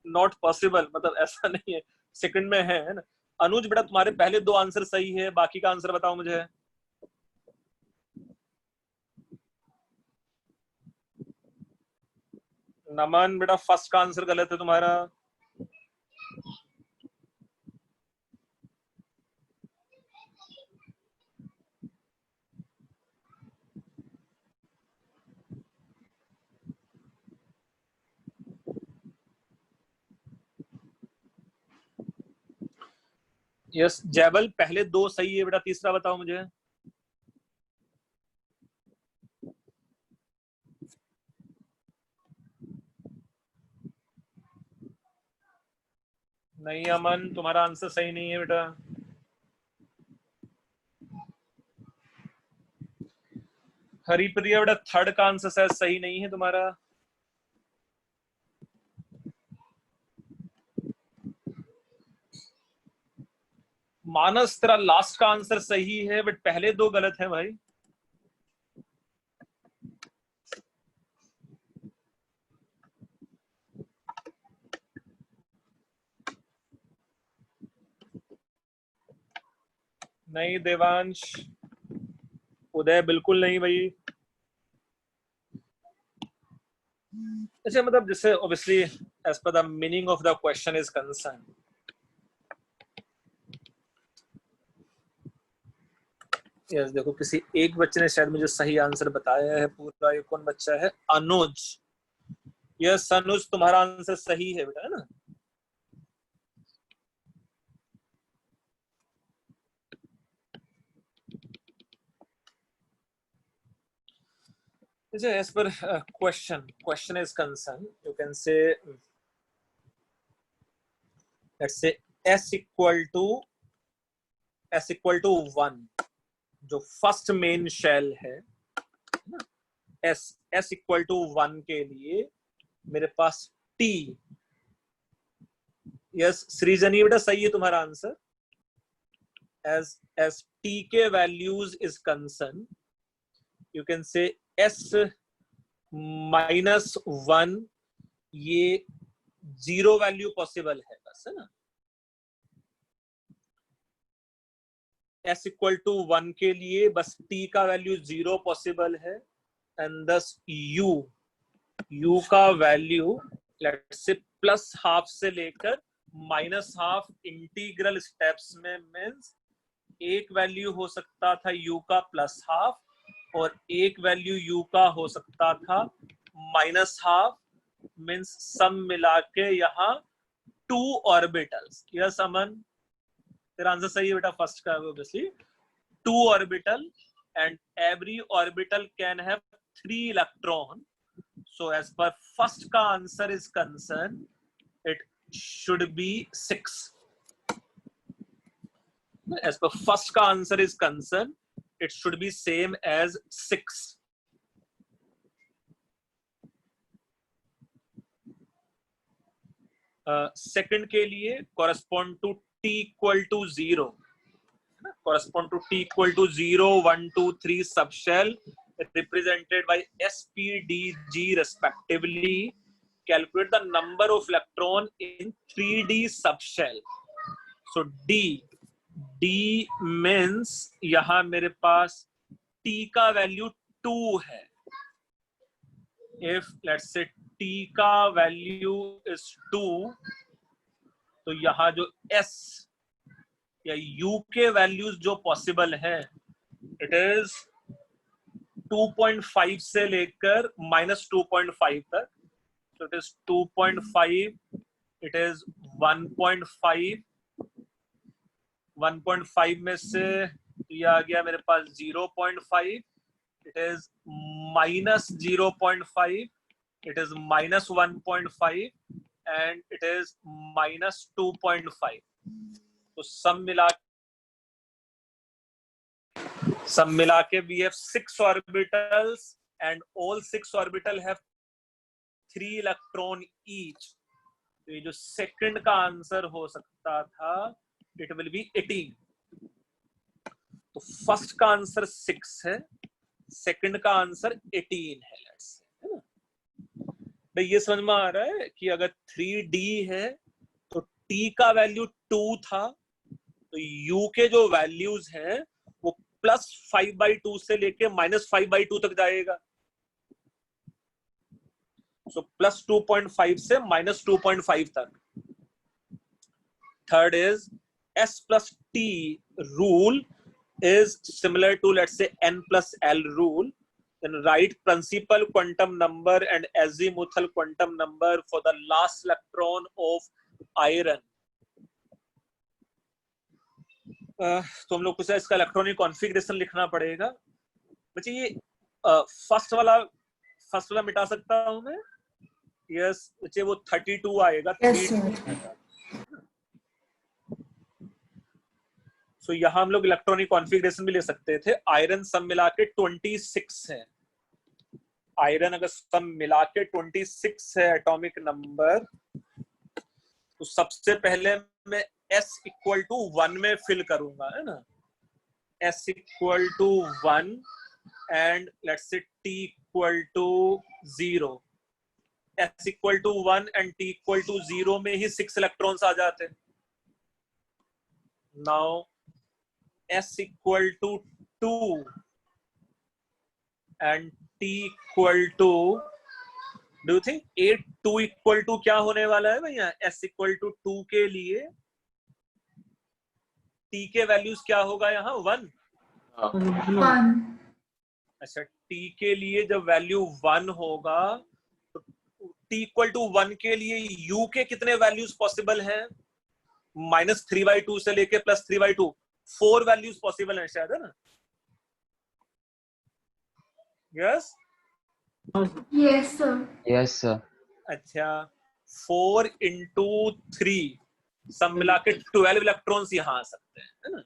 नॉट पॉसिबल, मतलब ऐसा नहीं है, सेकंड में है ना। अनुज बेटा तुम्हारे पहले दो आंसर सही है, बाकी का आंसर बताओ मुझे। नमन बेटा फर्स्ट का आंसर गलत है तुम्हारा, यस जैबल पहले दो सही है बेटा, तीसरा बताओ मुझे। नहीं अमन तुम्हारा आंसर सही नहीं है बेटा, हरिप्रिया बेटा थर्ड का आंसर शायद सही नहीं है तुम्हारा, मानस तेरा लास्ट का आंसर सही है बट पहले दो गलत है भाई। नहीं देवांश, उदय बिल्कुल नहीं भाई। अच्छा मतलब जैसे obviously as per the meaning of the question is concern, yes देखो किसी एक बच्चे ने शायद मुझे सही आंसर बताया है पूरा, ये कौन बच्चा है, अनुज। यस अनुज तुम्हारा आंसर सही है बेटा, है ना। as per question is concerned, you can say, let's say s equal to 1 जो फर्स्ट मेन शेल है ना, s equal to 1 के लिए मेरे पास t, यस सृजनी बेटा सही है तुम्हारा आंसर, as t के values is concern you can से s-1 ये 0 वैल्यू पॉसिबल है बस, है ना। s इक्वल टू 1 के लिए बस t का वैल्यू 0 पॉसिबल है एंड दस u का वैल्यू लेट्स से +½ से लेकर -½ इंटीग्रल स्टेप्स में मींस एक वैल्यू हो सकता था u का +½ और एक वैल्यू u का हो सकता था -½ मींस सब मिला के यहाँ 2 ऑर्बिटल्स। यस अमन तेरा आंसर सही है बेटा फर्स्ट का, obviously 2 orbital and every orbital can have 3 electron, so as per first का answer is concern it should be 6, as per first का answer is concerned it should be same as 6. Second के लिए correspond to t equal to 0, correspond to t equal to 0, 1, 2, 3 subshell represented by s, p, d, g respectively. Calculate the number of electron in 3D subshell. So d D means यहां मेरे पास T का वैल्यू 2 है. If let's say T का वैल्यू is 2, तो यहाँ जो S या U के वैल्यूज जो पॉसिबल है, इट इज 2.5 से लेकर -2.5 तक. So it is 2.5, it is 1.5, 1.5 में से ये आ गया मेरे पास 0.5, it is -0.5, it is -1.5 and it is -2.5. तो सब मिला के we have 6 orbitals and all 6 orbital have 3 electron each. तो ये जो सेकंड का आंसर हो सकता था, इट विल बी 18. तो फर्स्ट का आंसर 6 है, सेकंड का आंसर 18 है. लेट्स से, तो ये समझ में आ रहा है कि अगर 3D है तो T का वैल्यू 2 था, तो U के जो वैल्यूज हैं वो +5/2 से लेके -5/2 तक जाएगा. So +2.5 से -2.5 तक. Third is S plus T rule is similar to, let's say, N plus L rule. Then write principal quantum number and azimuthal quantum number for the last electron of iron. तो हम लोग को इसका इलेक्ट्रॉनिक कॉन्फ़िगरेशन लिखना पड़ेगा. बच्चे ये फर्स्ट वाला मिटा सकता हूं मैं. यस बच्चे, वो 32 आएगा. सो यहाँ हम लोग इलेक्ट्रॉनिक कॉन्फ़िगरेशन भी ले सकते थे. आयरन सब मिला के 26 है. आयरन अगर सब मिला के 26 है एटॉमिक नंबर, तो सबसे पहले मैं S इक्वल टू 1 में फिल करूंगा, है ना. S equal to 1 and let's say T equal to 0. S equal to 1 and T equal to 0 में ही 6 इलेक्ट्रॉन्स आ जाते हैं. Now S equal to 2 and T equal to, do you think 8 2 equal to क्या होने वाला है भैया? S इक्वल टू 2 के लिए T के वैल्यूज क्या होगा यहाँ? 1. अच्छा, T के लिए जब वैल्यू 1 होगा तो T इक्वल टू 1 के लिए U के कितने वैल्यूज पॉसिबल हैं? -3/2 से लेके +3/2, 4 वैल्यूज पॉसिबल हैं शायद, है ना. Yes Yes, sir. Yes, sir. अच्छा, 4 into 3 सब मिला के 12 इलेक्ट्रॉन्स यहाँ आ सकते हैं, है ना.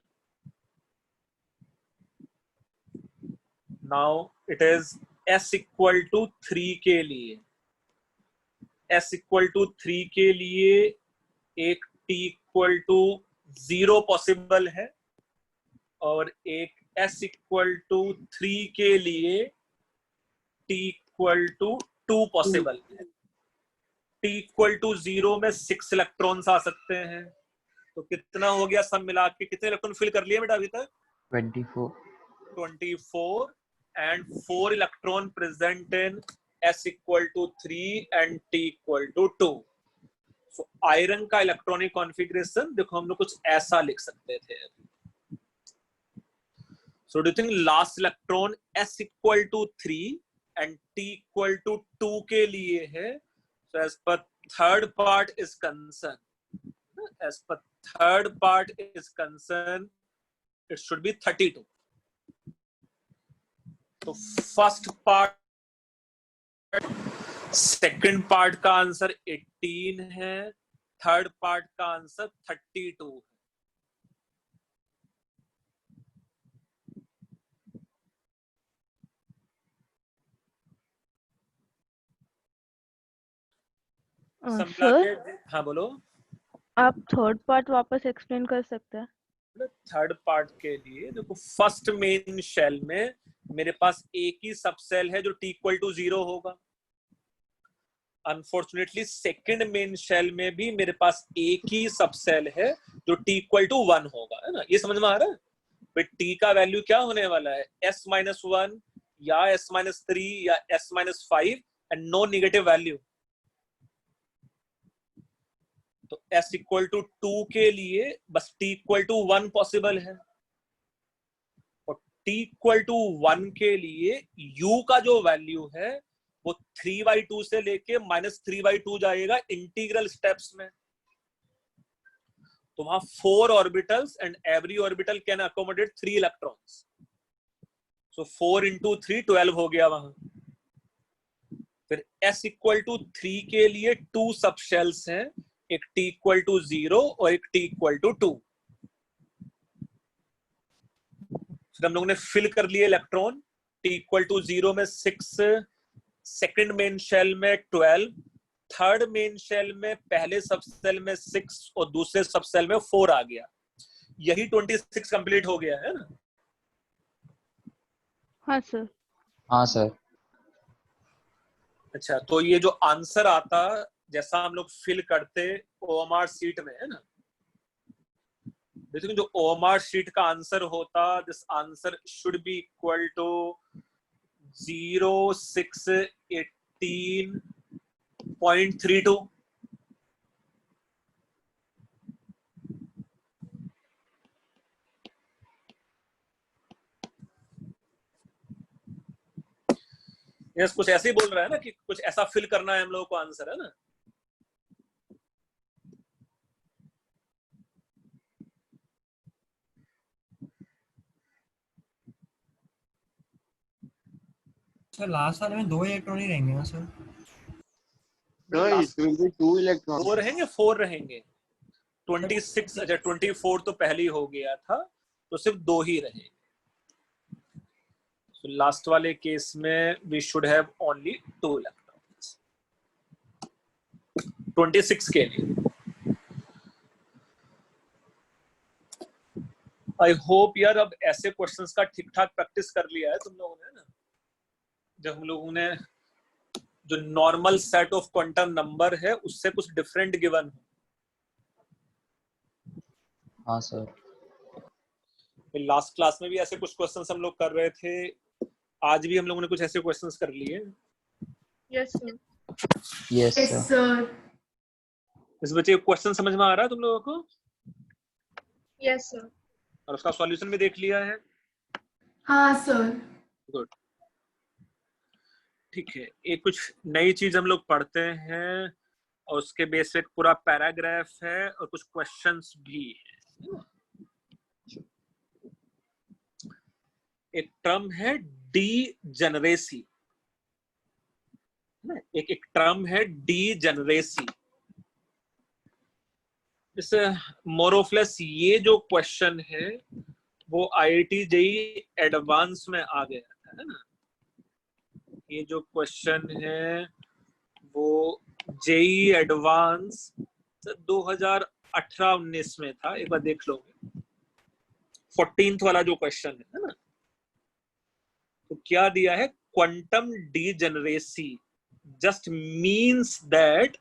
Now it is S equal to 3 के लिए. S इक्वल टू 3 के लिए एक T इक्वल टू 0 पॉसिबल है और एक S इक्वल टू 3 के लिए T इक्वल टू 2 पॉसिबल है. T इक्वल टू 0 में 6 इलेक्ट्रॉन्स आ सकते हैं. तो कितना हो गया सब मिला के? कितने इलेक्ट्रॉन फिल कर लिए बेटा अभी तक? 24. 24 and 4 electron present in S equal to 3 and T equal to 2. So iron का इलेक्ट्रॉनिक कॉन्फ़िगरेशन देखो हम लोग कुछ ऐसा लिख सकते थे. So do you think last electron S equal to 3 and T equal to 2 के लिए है? So as per third part is concerned, it should be 32. तो फर्स्ट पार्ट, सेकंड पार्ट का आंसर 18 है, थर्ड पार्ट का आंसर 32 है. सर, हाँ बोलो. आप थर्ड पार्ट वापस एक्सप्लेन कर सकते हैं? थर्ड पार्ट के लिए देखो, फर्स्ट मेन शेल में मेरे पास एक ही सब सेल है जो T इक्वल टू 0 होगा. अनफॉर्चुनेटली सेकंड मेन शेल में भी मेरे पास एक ही सबसेल है जो t इक्वल टू 1 होगा, है ना? ये समझ में आ रहा है? भाई t का वैल्यू क्या होने वाला है, s-1 या s-3 या s-5 and no negative value. तो s इक्वल टू 2 के लिए बस t इक्वल टू 1 पॉसिबल है, और t इक्वल टू 1 के लिए u का जो वैल्यू है वो 3/2 से लेके -3/2 जाएगा इंटीग्रल स्टेप्स में। तो वहां 4 orbitals and every orbital can accommodate 3 electrons, so 4 into 3 12 हो गया वहां। फिर s इक्वल टू 3 के लिए 2 सबशेल्स हैं, एक t इक्वल टू 0 और एक t इक्वल टू 2। फिर हम लोगों ने फिल कर लिए इलेक्ट्रॉन, t इक्वल टू 0 में 6, सेकंड मेन शेल में 12, थर्ड मेन शेल में पहले सबसेल में 6 और दूसरे सबसेल में 4 आ गया। यही 26 कंप्लीट हो गया है ना? हाँ सर। हाँ सर। अच्छा, तो ये जो आंसर आता जैसा हम लोग फिल करते OMR शीट में, है ना, देखिए जो OMR शीट का आंसर होता, this answer should be equal to 0618.32। Yes, कुछ ऐसे ही बोल रहा है ना कि कुछ ऐसा फिल करना है हम लोगों को आंसर, है ना? सर लास्ट वाले में 2 इलेक्ट्रॉन ही रहेंगे ना sir? No, it will be 2 electrons. 4 रहेंगे, 4 रहेंगे। 26, अच्छा 24 तो पहले ही हो गया था, तो सिर्फ 2 ही रहे। So लास्ट वाले केस में we should have only 2 electrons 26 के लिए। आई होप यार अब ऐसे क्वेश्चंस का ठीक ठाक प्रैक्टिस कर लिया है तुम लोगों ने ना, जब हम लोगों ने जो normal set of quantum number है उससे कुछ डिफरेंट गिवन हो। हाँ सर। लास्ट क्लास में भी ऐसे कुछ क्वेश्चंस हम लोग कर रहे थे, आज भी हम लोगों ने कुछ ऐसे क्वेश्चंस कर लिए। Yes sir. Yes Yes, sir. sir. इस बच्चे क्वेश्चन समझ में आ रहा है तुम लोगों को? Yes sir. और उसका सॉल्यूशन भी देख लिया है? हाँ sir. गुड, ठीक है। एक कुछ नई चीज हम लोग पढ़ते हैं और उसके बेस पे एक पूरा पैराग्राफ है और कुछ क्वेश्चंस भी है। एक टर्म है डीजेनरेसी, एक टर्म है डीजेनरेसी। इस मोरोफ्लेस ये जो क्वेश्चन है वो IIT JEE एडवांस में आ गया था, है ना? ये जो क्वेश्चन है वो JEE एडवांस 2018-19 में था, एक बार देख लोगे 14th वाला जो क्वेश्चन है ना, तो क्या दिया है, quantum degeneracy just means that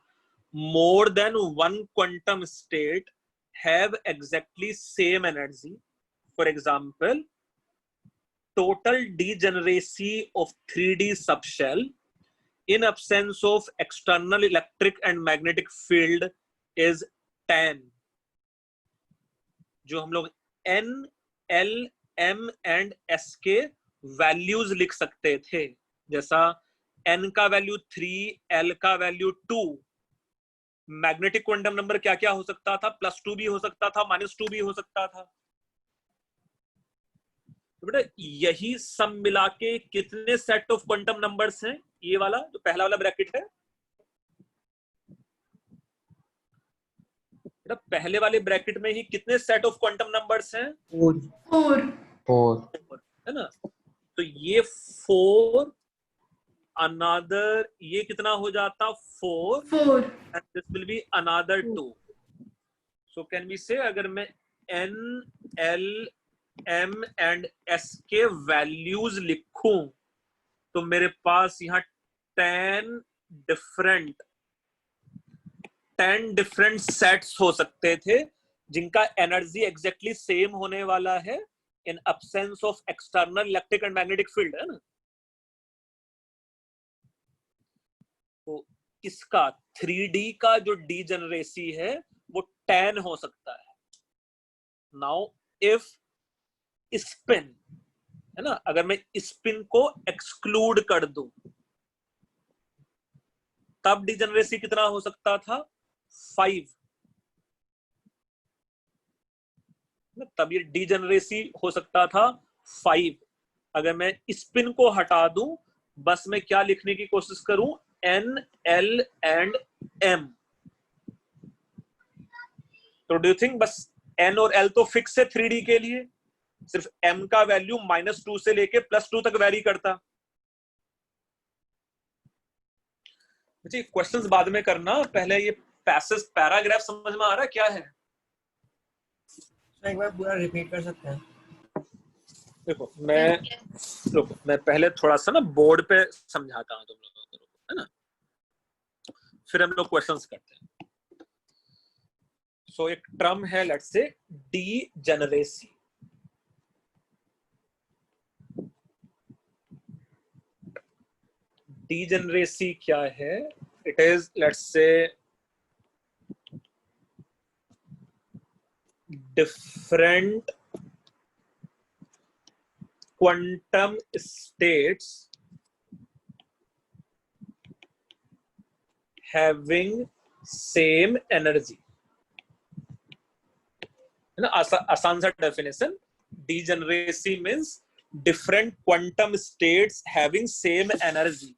more than one quantum state have exactly same energy. For example, total degeneracy of 3D subshell in absence of external electric and magnetic field is 10. जो हम लोग N, L, M and S के वैल्यूज लिख सकते थे, जैसा N का वैल्यू 3, L का वैल्यू 2। मैग्नेटिक क्वांटम नंबर क्या क्या हो सकता था, +2 भी हो सकता था, -2 भी हो सकता था। तो बेटा यही सब मिला के कितने सेट ऑफ क्वांटम नंबर्स हैं? ये वाला जो पहला वाला ब्रैकेट है, बेटा पहले वाले ब्रैकेट में ही कितने सेट ऑफ क्वांटम नंबर्स हैं? 4. 4। है ना? तो ये 4 अनदर, ये कितना हो जाता, 4 4. and this will be another 2. So can we say अगर मैं N, L, M and S के वैल्यूज लिखूं तो मेरे पास यहाँ 10 डिफरेंट 10 डिफरेंट सेट्स हो सकते थे जिनका एनर्जी एग्जैक्टली सेम होने वाला है in absence of external electric and magnetic field, है ना। तो इसका 3D का जो डीजेनरेसी है वो 10 हो सकता है। नाउ इफ स्पिन, है ना, अगर मैं स्पिन को एक्सक्लूड कर दूं तब डीजेनरेसी कितना हो सकता था? 5। तब ये डीजेनरेसी हो सकता था 5। अगर मैं स्पिन को हटा दूं, बस मैं क्या लिखने की कोशिश करूं? N, L and M। तो डू यू थिंक बस N और L तो फिक्स है 3D के लिए, सिर्फ M का वैल्यू -2 से लेके +2 तक वेरी करता? जी क्वेश्चंस बाद में करना, पहले ये पैसेज पैराग्राफ समझ में आ रहा है क्या है? एक बार पूरा रिपीट कर सकते हैं? देखो मैं पहले थोड़ा सा ना बोर्ड पे समझाता हूँ तुम लोगों को, है ना, फिर हम लोग क्वेश्चंस करते हैं। सो एक टर्म है, लेट्स से डीजेनरेसी। डीजेनरेसी क्या है? It is, let's say, different quantum states having same energy, है ना। आसान सा definition, degeneracy means different quantum states having same energy.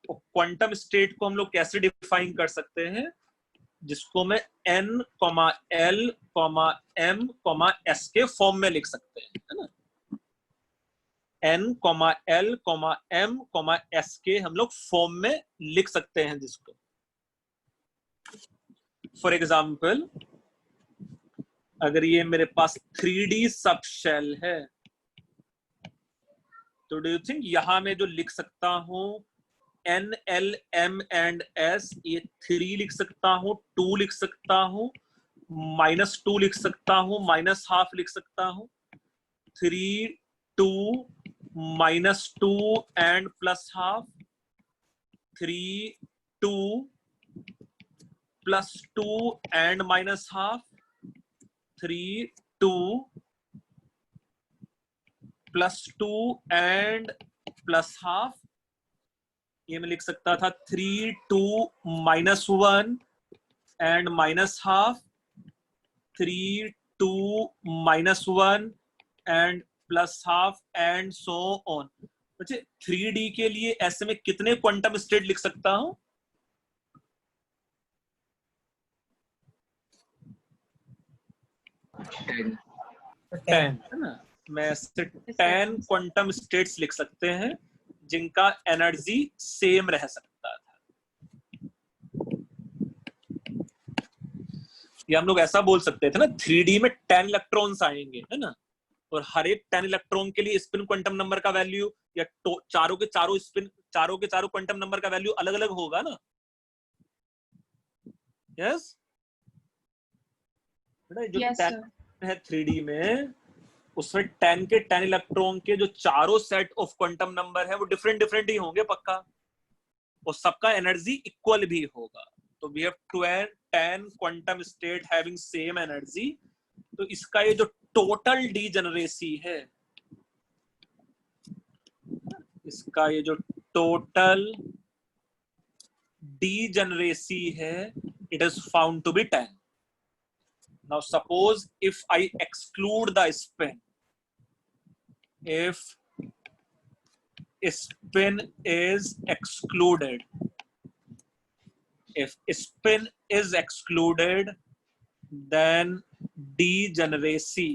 Quantum state को हम लोग कैसे डिफाइन कर सकते हैं? जिसको मैं N, L, M, S के फॉर्म में लिख सकते हैं, है ना। N, L, M, S के हम लोग फॉर्म में लिख सकते हैं जिसको। फॉर एग्जाम्पल, अगर ये मेरे पास 3D सब शेल है, तो डू यू थिंक यहां में जो लिख सकता हूं N, L, M and S, ये 3 लिख सकता हूं, 2 लिख सकता हूं, -2 लिख सकता हूं, -12 लिख सकता हूं, 3, 2, -2 एंड +12, 3, 2, +2 एंड -12, 3, 2, +2 एंड +12। ये मैं लिख सकता था 3, 2, -1 and -12, 3, 2, -1 and +12 and so on. बच्चे 3D के लिए ऐसे में कितने क्वांटम स्टेट लिख सकता हूं? टेन, है ना। मैं ऐसे 10 क्वांटम स्टेट्स लिख सकते हैं जिनका एनर्जी सेम रह सकता था। या हम लोग ऐसा बोल सकते थे ना, 3D में 10 इलेक्ट्रॉन्स आएंगे, है ना, और हर एक 10 इलेक्ट्रॉन के लिए स्पिन क्वांटम नंबर का वैल्यू या चारों के चारों क्वांटम नंबर का वैल्यू अलग अलग होगा ना। यस जो Yes, 10 है 3D में, उसमें 10 के 10 इलेक्ट्रॉन के जो चारों सेट ऑफ क्वांटम नंबर है वो डिफरेंट डिफरेंट ही होंगे पक्का, और सबका एनर्जी इक्वल भी होगा। तो we have 10 quantum state having same energy. तो इसका ये जो टोटल डीजेनरेसी है, इसका ये जो टोटल डीजेनरेसी है, it is found to be 10। Now suppose if I exclude the spin, if spin is excluded, if spin is excluded, then degeneracy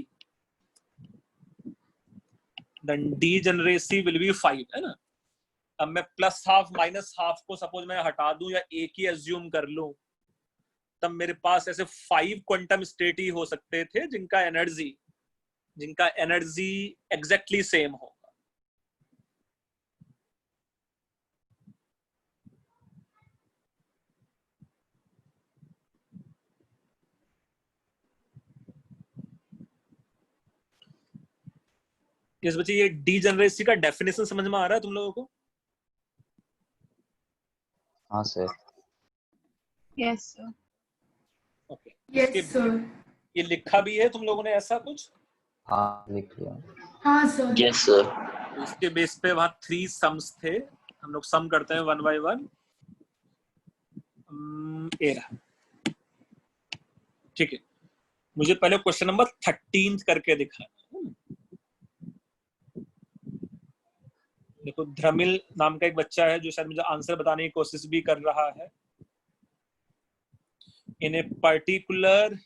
will be 5, है ना। अब मैं +12 -12 को सपोज मैं हटा दूं या एक ही एज्यूम कर लूं, तब मेरे पास ऐसे 5 क्वांटम स्टेट ही हो सकते थे जिनका एनर्जी एग्जैक्टली सेम होगा। इस बच्चे ये डीजेनरेसी का डेफिनेशन समझ में आ रहा है तुम लोगों को? हाँ sir. Yes sir. Okay. Yes sir. ये लिखा भी है तुम लोगों ने ऐसा कुछ? हाँ लिख लिया। हाँ सर। Yes sir. इसके बेस पे वहां 3 सम्स थे, हम लोग सम करते हैं 1 by 1। ए रहा, ठीक है। मुझे पहले क्वेश्चन नंबर 13 करके दिखाना। देखो ध्रमिल नाम का एक बच्चा है जो शायद मुझे आंसर बताने की कोशिश भी कर रहा है। In a particular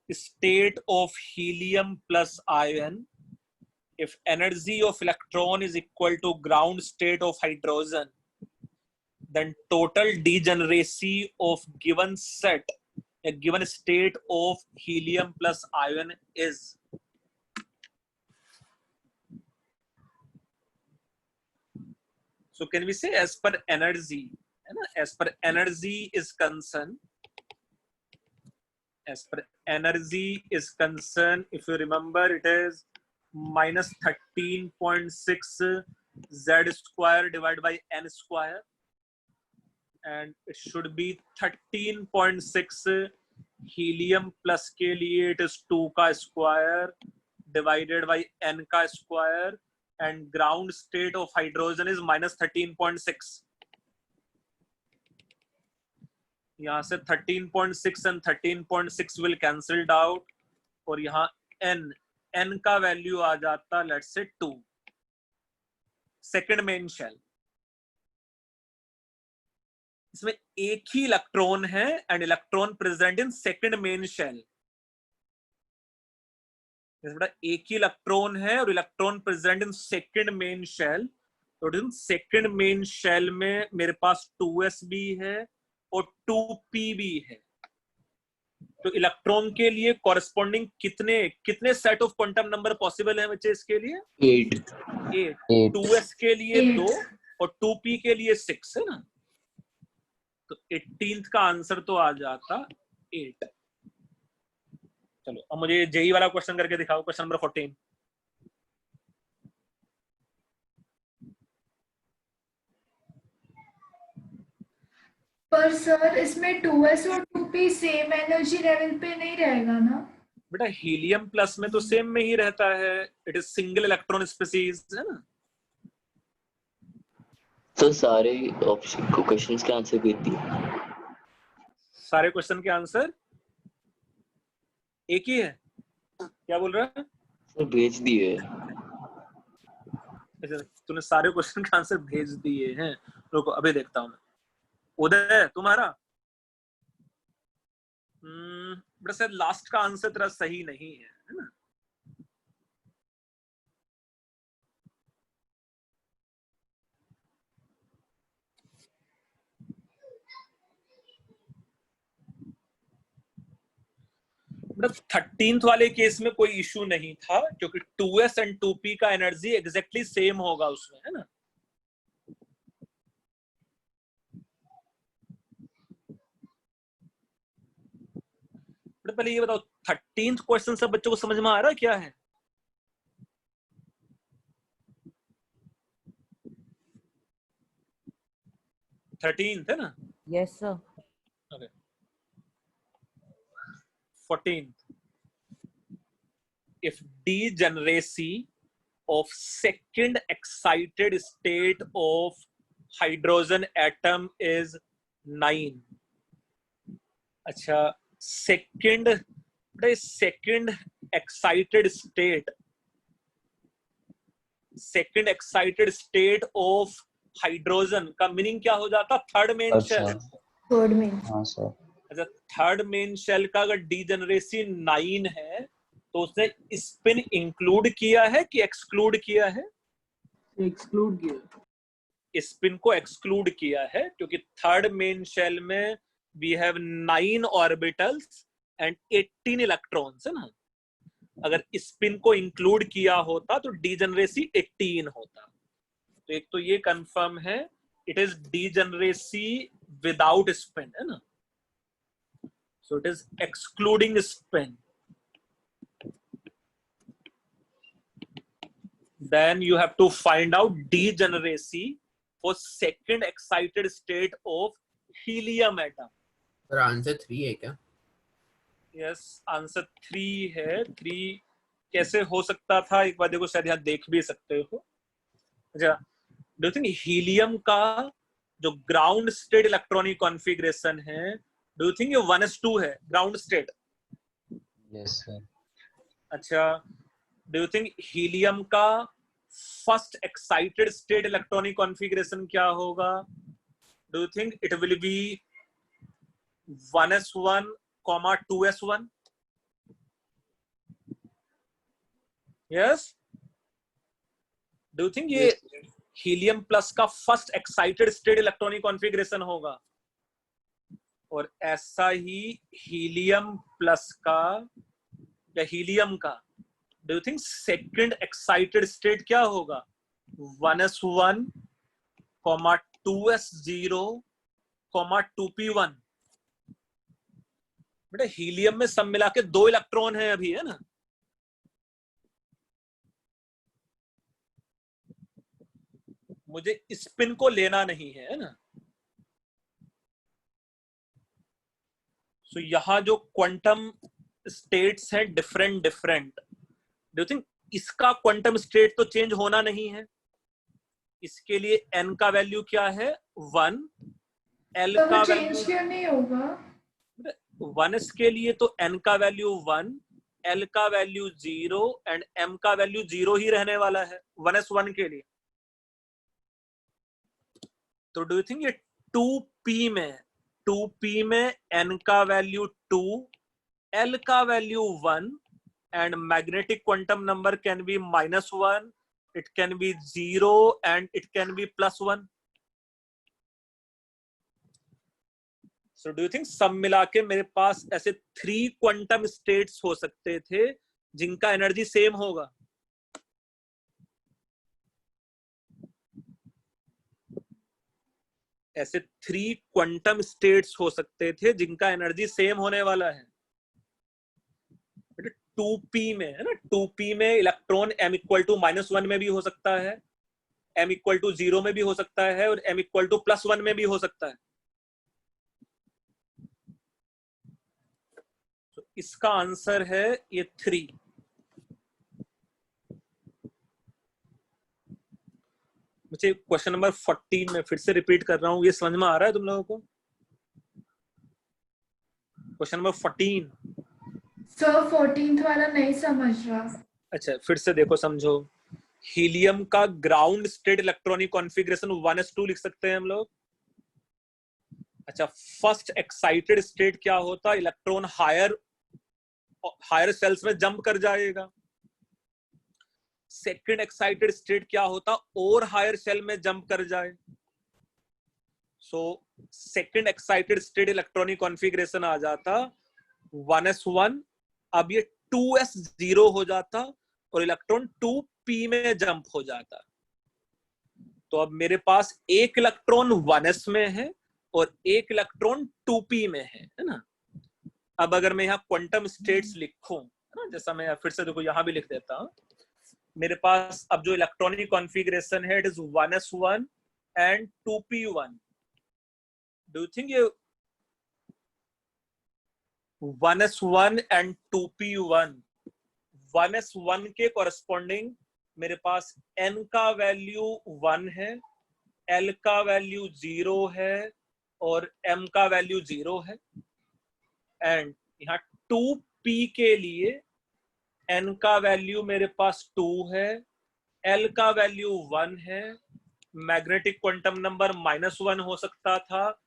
state of helium plus ion, if energy of electron is equal to ground state of hydrogen, then total degeneracy of given set, a given state of helium plus ion is. So can we say as per energy, as per energy is concerned, as per energy is concerned, if you remember, it is minus 13.6 z square divided by n square, and it should be 13.6 helium plus के लिए it is 2 का square divided by n का square, and ground state of hydrogen is minus 13.6. यहाँ से 13.6 and 13.6 will cancelled out, और यहाँ n का वैल्यू आ जाता let's say 2। Second main shell, इसमें एक ही इलेक्ट्रॉन है and electron present in second main shell. एक ही इलेक्ट्रॉन है और electron present in second main shell, तो सेकंड मेन शेल में मेरे पास 2s भी है और 2p भी है। तो इलेक्ट्रॉन के लिए कॉरेस्पॉन्डिंग कितने set of quantum number possible है बच्चे इसके लिए? 8। 2s के लिए 2 और 2p के लिए 6 है ना, तो 18th का आंसर तो आ जाता 8। चलो अब मुझे जेई वाला क्वेश्चन करके दिखाओ, क्वेश्चन नंबर 14। पर सर इसमें 2s और 2p सेम एनर्जी लेवल पे नहीं रहेगा ना? बेटा हीलियम प्लस में तो सेम में ही रहता है, it is single electron species है ना। तो सारे ऑप्शन को क्वेश्चंस के आंसर भेज दिए। सारे क्वेश्चन के आंसर एक ही है, क्या बोल रहा है? सर भेज दिए। तूने सारे क्वेश्चन के आंसर भेज दिए हैं? रुको अभी देखता हूं मैं। उदय तुम्हारा बड़ा शायद लास्ट का आंसर तेरा सही नहीं है ना। मतलब 13th वाले केस में कोई इशू नहीं था क्योंकि 2s एंड 2p का एनर्जी एग्जैक्टली सेम होगा उसमें है ना। पहले ये बताओ 13th क्वेश्चन सब बच्चों को समझ में आ रहा है क्या है? थर्टींथ है ना? Yes sir. Okay. 14th, if degeneracy of second excited state of hydrogen atom is 9, अच्छा second excited state of hydrogen का मीनिंग क्या हो जाता? Third main shell. Third main. हाँ सर। अच्छा थर्ड मेन शेल का अगर डीजेनरेसी 9 है तो उसने स्पिन इंक्लूड किया है कि एक्सक्लूड किया है? एक्सक्लूड किया। स्पिन को एक्सक्लूड किया है क्योंकि थर्ड मेन शेल में we have 9 orbitals and 18 electrons है ना। अगर स्पिन को इंक्लूड किया होता तो डीजेनरेसी 18 होता। तो एक तो ये कंफर्म है, it is degeneracy without spin है ना, so it is excluding spin. then you have to find out degeneracy for second excited state of helium atom. Sir answer 3 है क्या? yes, आंसर 3 है। 3 कैसे हो सकता था एक बार देखो, शायद यहाँ देख भी सकते हो। अच्छा, डू यू थिंक हीलियम का जो ग्राउंड स्टेट इलेक्ट्रॉनिक कॉन्फ़िगरेशन है, डू यू थिंक ये 1s2 है ग्राउंड स्टेट? Yes sir. अच्छा, डू यू थिंक हीलियम का first excited state electronic configuration क्या होगा? Do you think it will be 1s1, 2s1? Yes, do you think ये हीलियम प्लस का first excited state electronic configuration होगा? और ऐसा ही हीलियम प्लस का या हीलियम का do you think second excited state क्या होगा? 1s1, 2s0, 2p1। बेटा हीलियम में सब मिला के 2 इलेक्ट्रॉन है अभी, है ना? मुझे स्पिन को लेना नहीं है ना? सो यहां जो क्वांटम स्टेट्स हैं different different, do you think इसका क्वांटम स्टेट तो चेंज होना नहीं है? इसके लिए n का वैल्यू क्या है? 1। l तो का वो वैल्यू चेंज क्यों नहीं होगा? 1s के लिए तो n का वैल्यू 1, l का वैल्यू 0 एंड m का वैल्यू 0 ही रहने वाला है 1s1 के लिए। तो डू यू थिंक ये 2p में n का वैल्यू 2, l का value 1 and magnetic quantum number can be -1, it can be 0 and it can be +1. So do you think सब मिला के मेरे पास ऐसे 3 क्वांटम स्टेट्स हो सकते थे जिनका एनर्जी सेम होगा? ऐसे 3 क्वांटम स्टेट्स हो सकते थे जिनका एनर्जी सेम होने वाला है। 2p में है ना, 2p में इलेक्ट्रॉन m = -1 में भी हो सकता है, m = 0 में भी हो सकता है और m = +1 में भी हो सकता है। तो इसका आंसर है ये 3। मुझे क्वेश्चन नंबर 14 में फिर से रिपीट कर रहा हूं, ये समझ में आ रहा है तुम लोगों को? Question number 14। सर 14th वाला नहीं समझ रहा। अच्छा, फिर से देखो, समझो। हीलियम का ground state electronic configuration 1s2 लिख सकते हैं हम लोग। अच्छा, फर्स्ट एक्साइटेड स्टेट क्या होता? इलेक्ट्रॉन हायर सेल्स में जंप कर जाएगा। सेकंड एक्साइटेड स्टेट क्या होता? और हायर सेल में जंप कर जाए। So second excited state electronic configuration आ जाता 1s1, अब ये 2s0 हो जाता और इलेक्ट्रॉन 2p में जंप हो जाता। तो अब मेरे पास एक इलेक्ट्रॉन 1s में है और एक इलेक्ट्रॉन 2p में है ना? अब अगर मैं यहाँ क्वांटम स्टेट्स लिखूं, है ना, जैसा मैं फिर से देखो यहाँ भी लिख देता हूं। मेरे पास अब जो इलेक्ट्रॉनिक कॉन्फ़िगरेशन है, it is 1s1 and 2p1। Do you think ये 1s1 एंड 2p1, 1s1 के कॉरेस्पॉन्डिंग मेरे पास n का वैल्यू 1 है, l का वैल्यू 0 है और m का वैल्यू 0 है। एंड यहाँ 2p के लिए n का वैल्यू मेरे पास 2 है, l का वैल्यू 1 है, मैग्नेटिक क्वांटम नंबर -1 हो सकता था,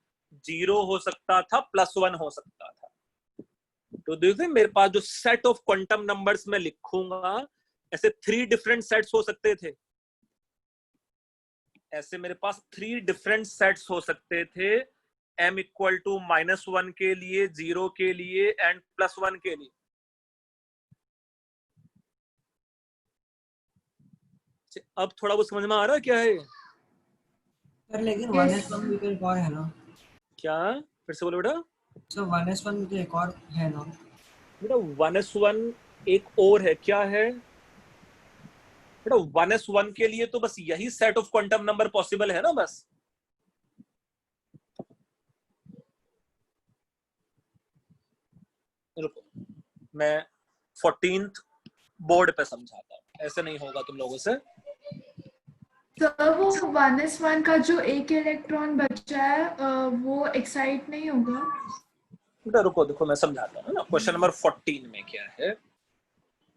0 हो सकता था, +1 हो सकता था। तो देखिए मेरे पास जो सेट ऑफ क्वांटम नंबर्स में लिखूंगा, ऐसे 3 डिफरेंट सेट्स हो सकते थे। ऐसे मेरे पास 3 डिफरेंट सेट्स हो सकते थे, m = -1 के लिए, 0 के लिए एंड +1 के लिए। अब थोड़ा वो समझ में आ रहा है क्या है? सर लेकिन Yes. 1s1 भी तो एक और है ना? क्या? फिर से बोलो बेटा। सर 1s1 भी तो एक और है ना? बेटा 1s1 एक और है, क्या है? बेटा 1s1 के लिए तो बस यही set of quantum number possible है ना बस। रुको मैं 14th बोर्ड पे समझाता हूँ, ऐसे नहीं होगा तुम लोगों से। सर वो 1s1 का जो एक इलेक्ट्रॉन बचा है वो एक्साइट नहीं होगा? बेटा रुको, देखो मैं समझाता हूँ ना, क्वेश्चन नंबर 14 में क्या है,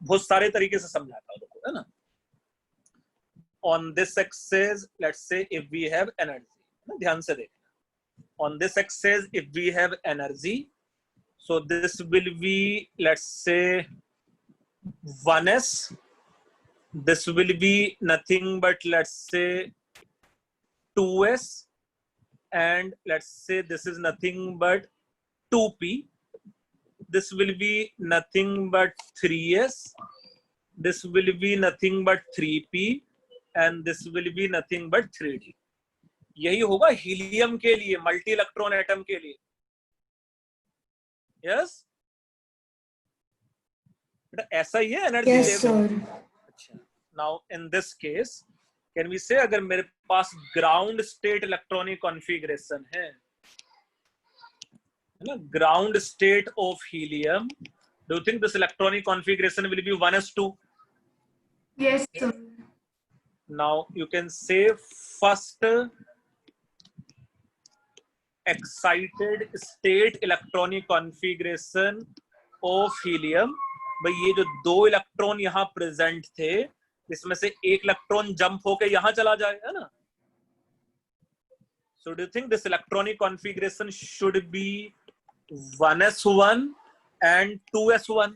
बहुत सारे तरीके से समझाता हूँ, रुको, है ना। On this axis let's say if we have energy, ध्यान से देखना, on this axis if we have energy, so this will be let's say 1s, this will be nothing but let's say 2s, and let's say this is nothing but 2p, this will be nothing but 3s, this will be nothing but 3p, and this will be nothing but 3d। यही होगा हीलियम के लिए, मल्टी इलेक्ट्रॉन एटम के लिए। यस बेटा ऐसा ही है एनर्जी लेवल। अच्छा, now in this case can we say अगर मेरे पास ग्राउंड स्टेट इलेक्ट्रॉनिक कॉन्फ़िगरेशन है ना, ground state of helium, do you think this electronic configuration will be 1s2? Yes sir. Now you can say first excited state electronic configuration of helium, भाई ये जो दो इलेक्ट्रॉन यहाँ प्रेजेंट थे, इसमें से एक इलेक्ट्रॉन जंप होके यहाँ चला जाएगा ना। So do you think this electronic configuration should be 1s1 and 2s1?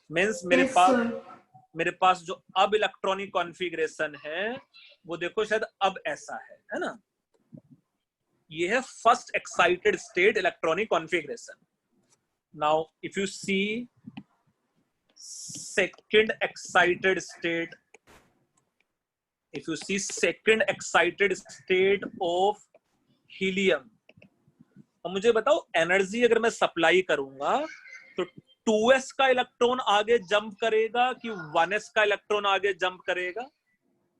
Means मेरे पास जो अब इलेक्ट्रॉनिक कॉन्फ़िगरेशन है वो देखो शायद अब ऐसा है ना। ये है first excited state electronic configuration. Now, if you see second excited state, if you see second excited state of helium, अब मुझे बताओ एनर्जी अगर मैं सप्लाई करूंगा तो 2s का इलेक्ट्रॉन आगे जंप करेगा कि 1s का इलेक्ट्रॉन आगे जंप करेगा?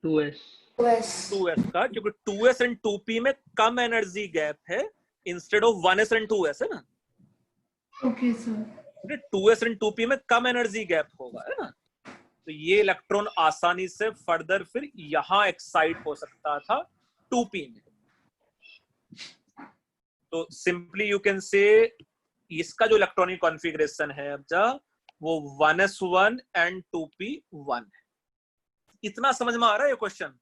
2s 2s का, क्योंकि 2s एंड 2p में कम एनर्जी गैप है instead of 1s and 2s, है ना। Okay sir. 2s and 2p में कम एनर्जी गैप होगा, है ना। तो ये इलेक्ट्रॉन आसानी से फर्दर फिर यहां एक्साइट हो सकता था 2p में। तो सिंपली यू कैन से इसका जो इलेक्ट्रॉनिक कॉन्फ़िगरेशन है अब जा वो 1s1 एंड 2p1 है। इतना समझ में आ रहा है ये question?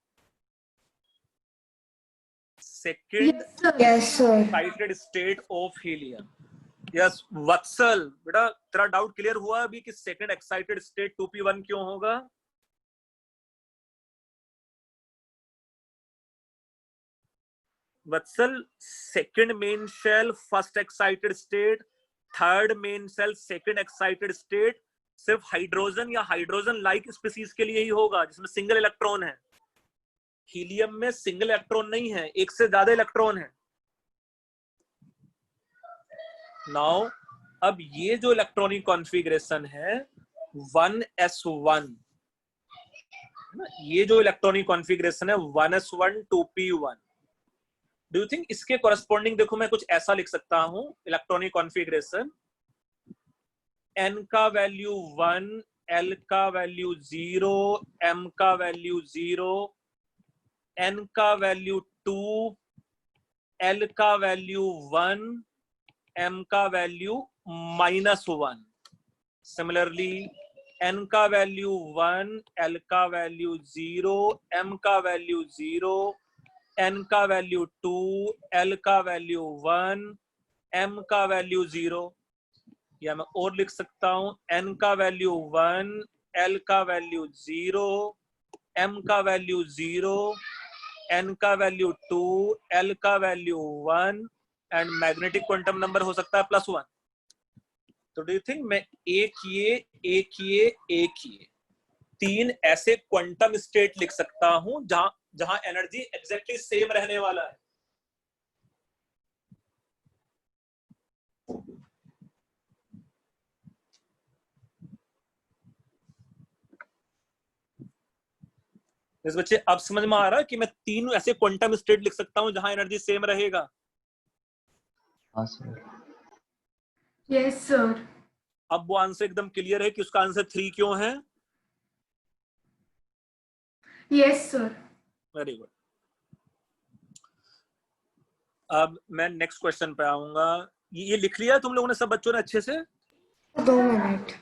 Second excited state of helium. Yes Vatsal, बेटा तेरा डाउट क्लियर हुआ अभी कि सेकंड एक्साइटेड स्टेट 2p1 क्यों होगा? Vatsal, second main shell first excited state, third main shell second excited state सिर्फ हाइड्रोजन या हाइड्रोजन लाइक स्पीसीज के लिए ही होगा जिसमें सिंगल इलेक्ट्रॉन है। हीलियम में सिंगल इलेक्ट्रॉन नहीं है, एक से ज्यादा इलेक्ट्रॉन है। नाउ अब ये जो इलेक्ट्रॉनिक कॉन्फ़िगरेशन है 1s1, ये जो इलेक्ट्रॉनिक कॉन्फ़िगरेशन है 1s1 2p1, do you think इसके कॉरेस्पॉन्डिंग देखो मैं कुछ ऐसा लिख सकता हूं इलेक्ट्रॉनिक कॉन्फ़िगरेशन, n का वैल्यू 1, l का वैल्यू 0, m का वैल्यू 0, n का वैल्यू 2, l का वैल्यू 1, m का वैल्यू -1। सिमिलरली n का वैल्यू 1, l का वैल्यू 0, m का वैल्यू 0, n का वैल्यू 2, l का वैल्यू 1, m का वैल्यू 0। या मैं और लिख सकता हूं n का वैल्यू 1, l का वैल्यू 0, m का वैल्यू 0, n का वैल्यू 2, l का value 1, and magnetic quantum number हो सकता है +1। तो डू यू थिंक मैं एक ये तीन ऐसे क्वांटम स्टेट लिख सकता हूं जहां एनर्जी एग्जैक्टली सेम रहने वाला है? इस बच्चे अब समझ में आ रहा है कि मैं 3 ऐसे क्वांटम स्टेट लिख सकता हूं जहां एनर्जी सेम रहेगा। हाँ सर। Yes sir. अब वो आंसर एकदम क्लियर है कि उसका आंसर 3 क्यों है। Yes sir. Very good. अब मैं नेक्स्ट क्वेश्चन पे आऊंगा। ये लिख लिया तुम लोगों ने सब बच्चों ने अच्छे से? 2 मिनट।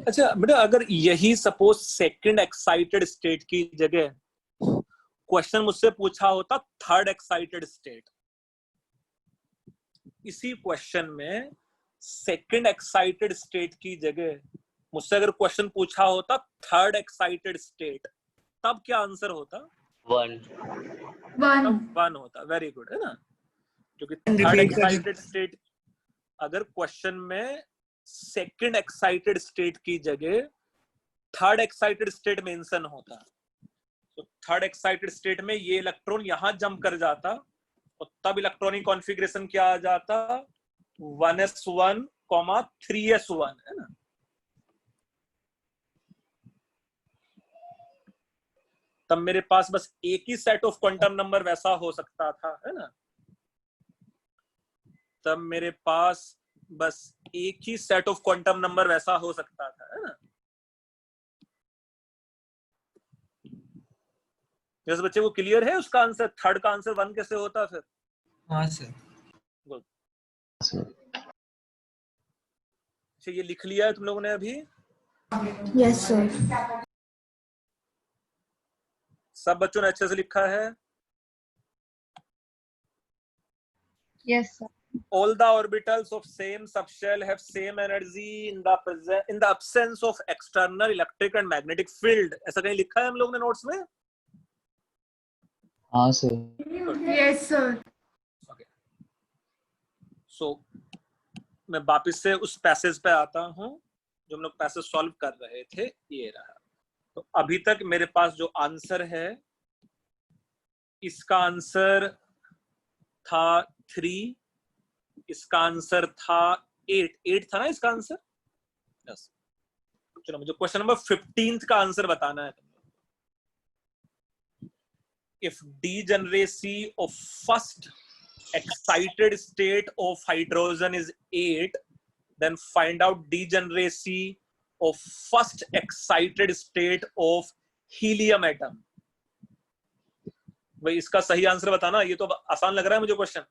अच्छा बेटा, अगर यही सपोज सेकंड एक्साइटेड स्टेट की जगह क्वेश्चन मुझसे पूछा होता थर्ड एक्साइटेड स्टेट, इसी क्वेश्चन में सेकंड एक्साइटेड स्टेट की जगह मुझसे अगर क्वेश्चन पूछा होता थर्ड एक्साइटेड स्टेट, तब क्या आंसर होता? 1 1 होता। वेरी गुड, है ना? क्योंकि थर्ड एक्साइटेड स्टेट, अगर क्वेश्चन में सेकंड एक्साइटेड स्टेट की जगह थर्ड एक्साइटेड स्टेट मेंशन होता, तो थर्ड एक्साइटेड स्टेट में ये इलेक्ट्रॉन यहां जंप कर जाता और तब इलेक्ट्रॉनिक कॉन्फ़िगरेशन क्या आ जाता? 1s1, 3s1, है ना? तब मेरे पास बस एक ही सेट ऑफ क्वांटम नंबर वैसा हो सकता था, है ना? तब मेरे पास बस एक ही सेट ऑफ क्वांटम नंबर वैसा हो सकता था, है ना? जैसे बच्चे को क्लियर है उसका आंसर, थर्ड का आंसर 1 कैसे होता फिर? हाँ सर। गुड। सर। अच्छा, ये लिख लिया है तुम लोगों ने अभी? Yes sir. सब बच्चों ने अच्छे से लिखा है? Yes sir. All the orbitals of same subshell have same energy in the absence of external electric and magnetic field. ऐसा कहीं लिखा है हम लोग ने नोट्स में? हाँ सर। Yes sir. ओके, सो मैं वापस से उस पैसेज पे आता हूं जो हम लोग पैसेज सॉल्व कर रहे थे। ये रहा। तो अभी तक मेरे पास जो आंसर है, इसका आंसर था 3, इसका आंसर था 8 था ना इसका आंसर? यस। चलो मुझे क्वेश्चन नंबर 15 का आंसर बताना है। If degeneracy of first excited state of hydrogen is 8, then find out degeneracy of first excited state of helium atom. भाई इसका सही आंसर बताना। ये तो आसान लग रहा है मुझे क्वेश्चन।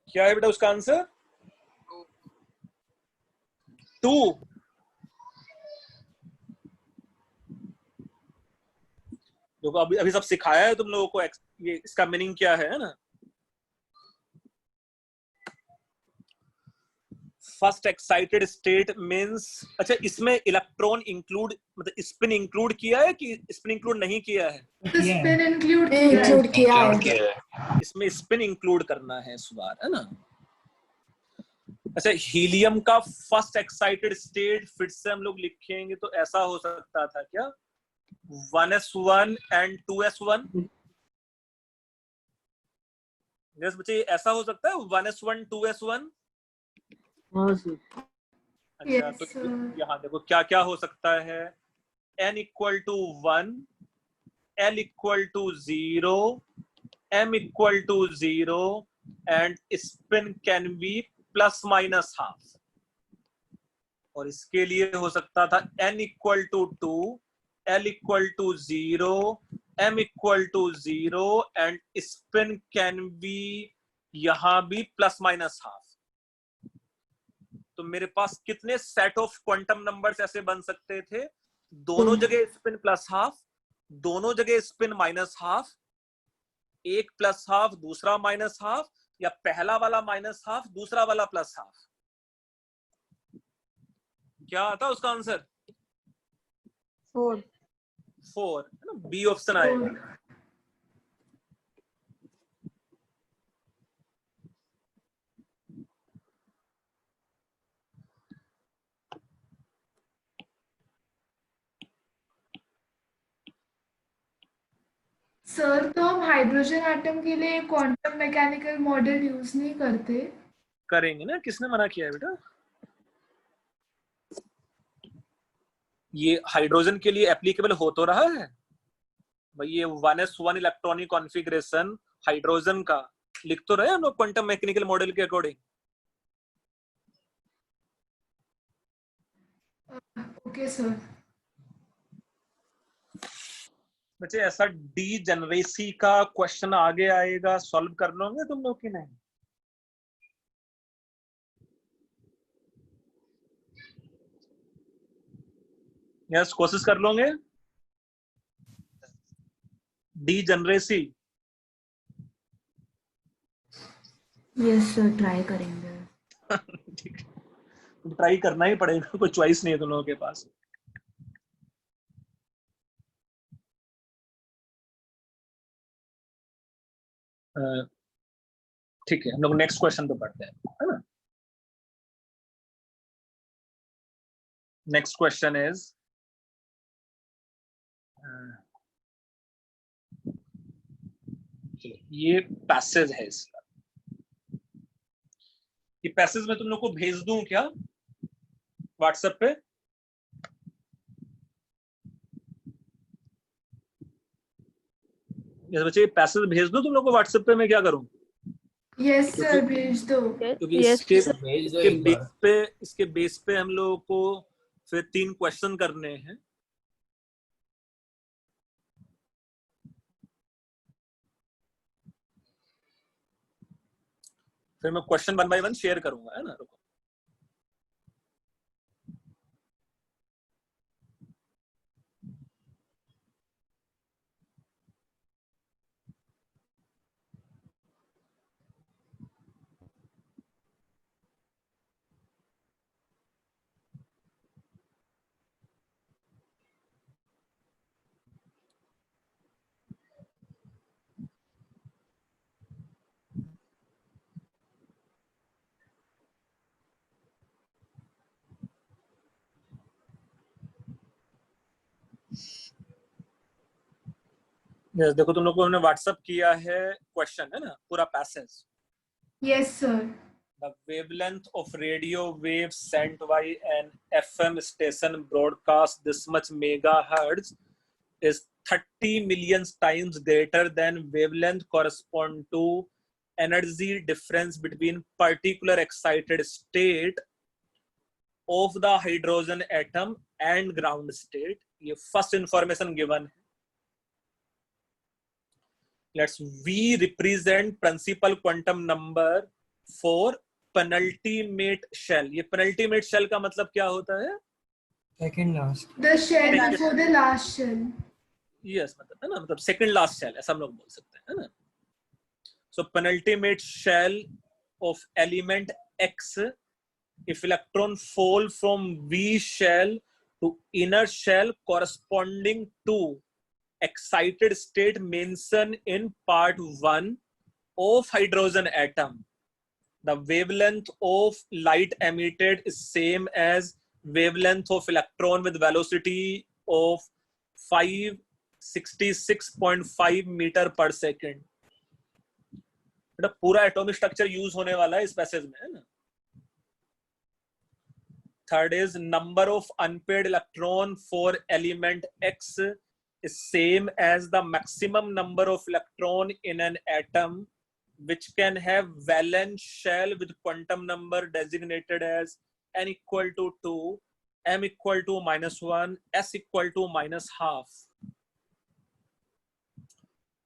क्या है बेटा उसका आंसर? 2। देखो अभी सब सिखाया है तुम लोगों को, ये इसका मीनिंग क्या है ना? फर्स्ट एक्साइटेड स्टेट मींस, अच्छा इसमें इलेक्ट्रॉन इंक्लूड, मतलब स्पिन इंक्लूड किया है कि स्पिन इंक्लूड नहीं किया है? स्पिन इंक्लूड किया है। इसमें स्पिन इंक्लूड करना है इस बार, है ना? अच्छा, हीलियम का फर्स्ट एक्साइटेड स्टेट फिर से हम लोग लिखेंगे तो ऐसा हो सकता था क्या? 1s1 and 2s1। यस बच्चे, ऐसा हो सकता है 1s1 2s1? हाँ सर। अच्छा, तो यहाँ देखो क्या क्या हो सकता है। n equal to 1, l equal to 0, m equal to 0 and spin can be plus minus half. और इसके लिए हो सकता था n equal to 2, l equal to 0, m equal to 0 and spin can be यहां भी प्लस माइनस हाफ। तो मेरे पास कितने सेट ऑफ क्वांटम नंबर्स ऐसे बन सकते थे? दोनों जगह स्पिन प्लस हाफ, दोनों जगह स्पिन माइनस हाफ एक प्लस हाफ दूसरा माइनस हाफ, या पहला वाला माइनस हाफ दूसरा वाला प्लस हाफ? क्या आता उसका आंसर? 4 4, है ना, बी ऑप्शन आएगा। सर तो हम हाइड्रोजन एटम के लिए क्वांटम मैकेनिकल मॉडल यूज नहीं करते। करेंगे ना, किसने मना किया है बेटा? ये हाइड्रोजन के लिए एप्लीकेबल हो तो रहा है भाई, ये 1s1 इलेक्ट्रॉनिक कॉन्फ़िगरेशन हाइड्रोजन का लिख तो रहे हम लोग क्वांटम मैकेनिकल मॉडल के अकॉर्डिंग। Okay sir. बच्चे ऐसा डीजेनरेसी का क्वेश्चन आगे आएगा, सॉल्व कर लोगे तुम लोग कि नहीं? यस, कोशिश कर लोगे? डीजेनरेसी यस सर ट्राई करेंगे। ठीक है, ट्राई करना ही पड़ेगा, कोई चॉइस नहीं है तुम लोगों के पास। ठीक है, हम लोग नेक्स्ट क्वेश्चन पे पढ़ते हैं, है ना। नेक्स्ट क्वेश्चन इज, ये पैसेज है इसका। ये पैसेज मैं तुम लोग को भेज दूं क्या व्हाट्सएप पे? यस बच्चे, पैसेज भेज दूं तुम लोग को व्हाट्सएप पे? मैं क्या करूं? यस सर भेज दो। क्योंकि Yes, इसके sir. भेज दो इसके एक बेस बार। पे इसके बेस पे हम लोगों को फिर 3 क्वेश्चन करने हैं। फिर मैं क्वेश्चन 1 बाय 1 शेयर करूंगा, है ना। रुको, यस देखो तुम लोग को हमने व्हाट्सएप किया है क्वेश्चन, है ना, पूरा passage. Yes sir. The wavelength of radio waves sent by an FM station broadcast this much megahertz is 30 million times greater than wavelength correspond to energy difference between particular excited state of the hydrogen atom and ground state. ये first information given है। Let's V represent principal quantum number for penultimate shell। ये penultimate shell का मतलब क्या होता है? Second last. The shell before the last shell. Yes, मतलब है ना, मतलब सेकंड लास्ट शेल ऐसा हम लोग बोल सकते हैं, है ना। सो penultimate shell of element X, if electron fall from V shell to inner shell corresponding to excited state mentioned in part 1 of hydrogen atom, the wavelength of light emitted is same as wavelength of electron with velocity of 566.5 meter per second। बेटा पूरा एटॉमिक स्ट्रक्चर यूज होने वाला है इस पैसेज में, है ना। Third is number of unpaired electron for element X is same as the maximum number of electron in an atom which can have valence shell with quantum number designated as n equal to 2, m equal to -1, s equal to -half.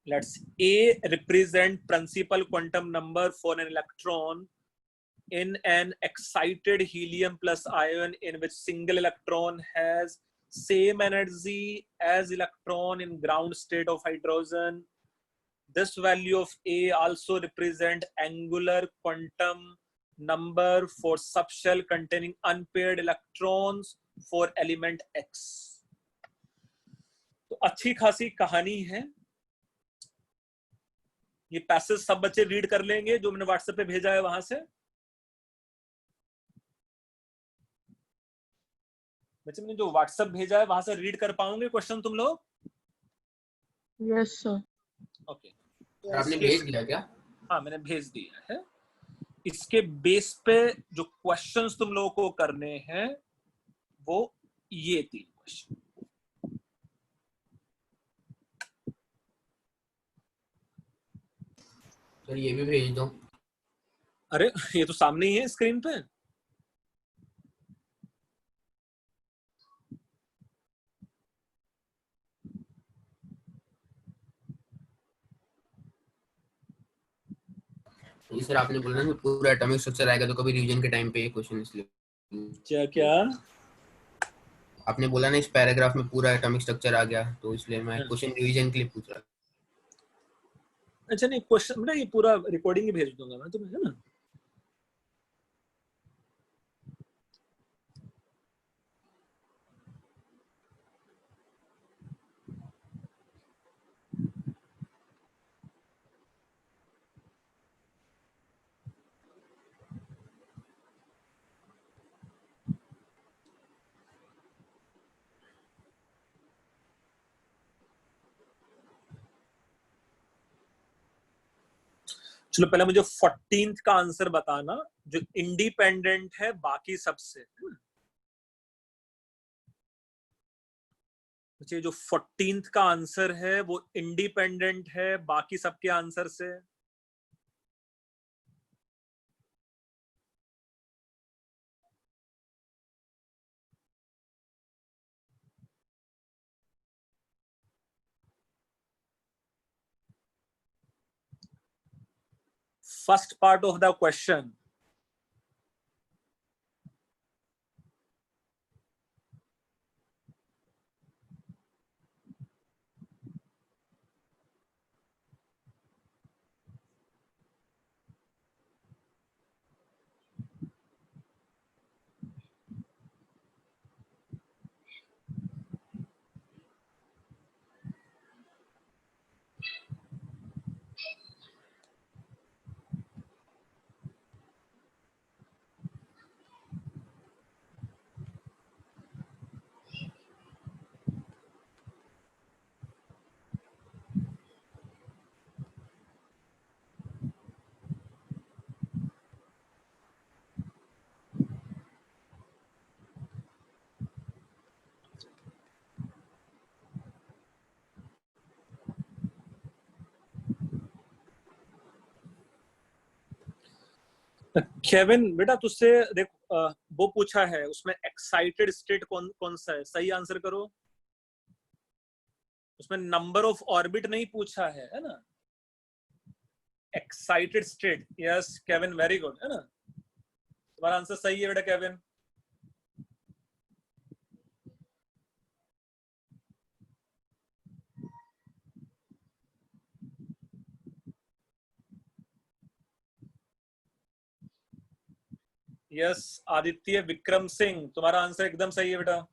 Let's A represent principal quantum number for an electron in an excited helium plus ion in which single electron has same energy as electron in ground state of hydrogen. this value of A also represent angular quantum number for subshell containing unpaired electrons for element X. तो अच्छी खासी कहानी है। ये पैसेज सब बच्चे रीड कर लेंगे जो मैंने व्हाट्सएप पे भेजा है वहां से। बच्चे मैंने जो व्हाट्सएप भेजा है वहां से रीड कर पाओगे क्वेश्चन तुम लोग? Yes sir. ओके, आपने भेज दिया क्या? हाँ मैंने भेज दिया है। इसके बेस पे जो क्वेश्चंस तुम लोगों को करने हैं वो ये 3 क्वेश्चन। सर ये भी भेज दो। अरे ये तो सामने ही है स्क्रीन पे। ये सर आपने बोला ना पूरा एटॉमिक स्ट्रक्चर आएगा तो कभी रिवीजन के टाइम पे ये क्वेश्चन, इसलिए क्या क्या आपने बोला ना इस पैराग्राफ में पूरा एटॉमिक स्ट्रक्चर आ गया तो इसलिए मैं हाँ। क्वेश्चन रिवीजन के लिए पूछ रहा था। अच्छा नहीं, क्वेश्चन मैं ये पूरा रिकॉर्डिंग ही भेज दूंगा मैं तुम्हें, है ना। चलो पहले मुझे 14th का आंसर बताना जो इंडिपेंडेंट है बाकी सबसे, है ना। बच्चे जो 14th का आंसर है वो इंडिपेंडेंट है बाकी सबके आंसर से। First part of the question, Kevin बेटा तुझसे देख वो पूछा है उसमें एक्साइटेड स्टेट कौन कौन सा है, सही आंसर करो। उसमें नंबर ऑफ ऑर्बिट नहीं पूछा है ना। Excited state, yes Kevin very good, है ना। तुम्हारा आंसर सही है बेटा केविन। यस आदित्य विक्रम सिंह, तुम्हारा आंसर एकदम सही है बेटा।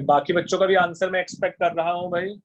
बाकी बच्चों का भी आंसर मैं एक्सपेक्ट कर रहा हूं भाई।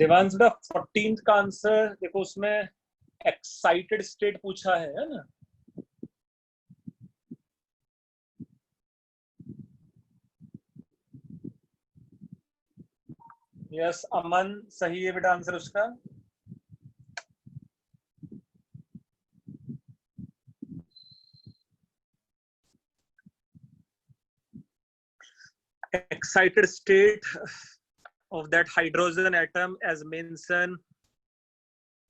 देवांश बेटा 14th का आंसर देखो, उसमें एक्साइटेड स्टेट पूछा है ना? यस अमन, सही है बेटा आंसर उसका। excited state of that hydrogen atom as mentioned।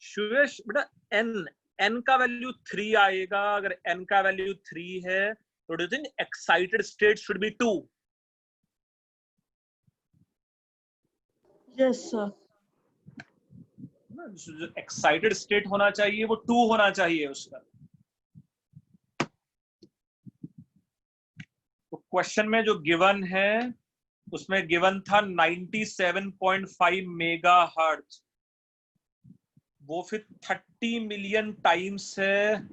सुयश बेटा n का वैल्यू 3 आएगा, अगर n का वैल्यू 3 है तो do you think excited state should be 2? Yes sir. जो एक्साइटेड स्टेट होना चाहिए वो 2 होना चाहिए उसका। तो क्वेश्चन में जो गिवन है उसमें गिवन था 97.5 मेगाहर्ट्ज, वो फिर 30 मिलियन टाइम्स है।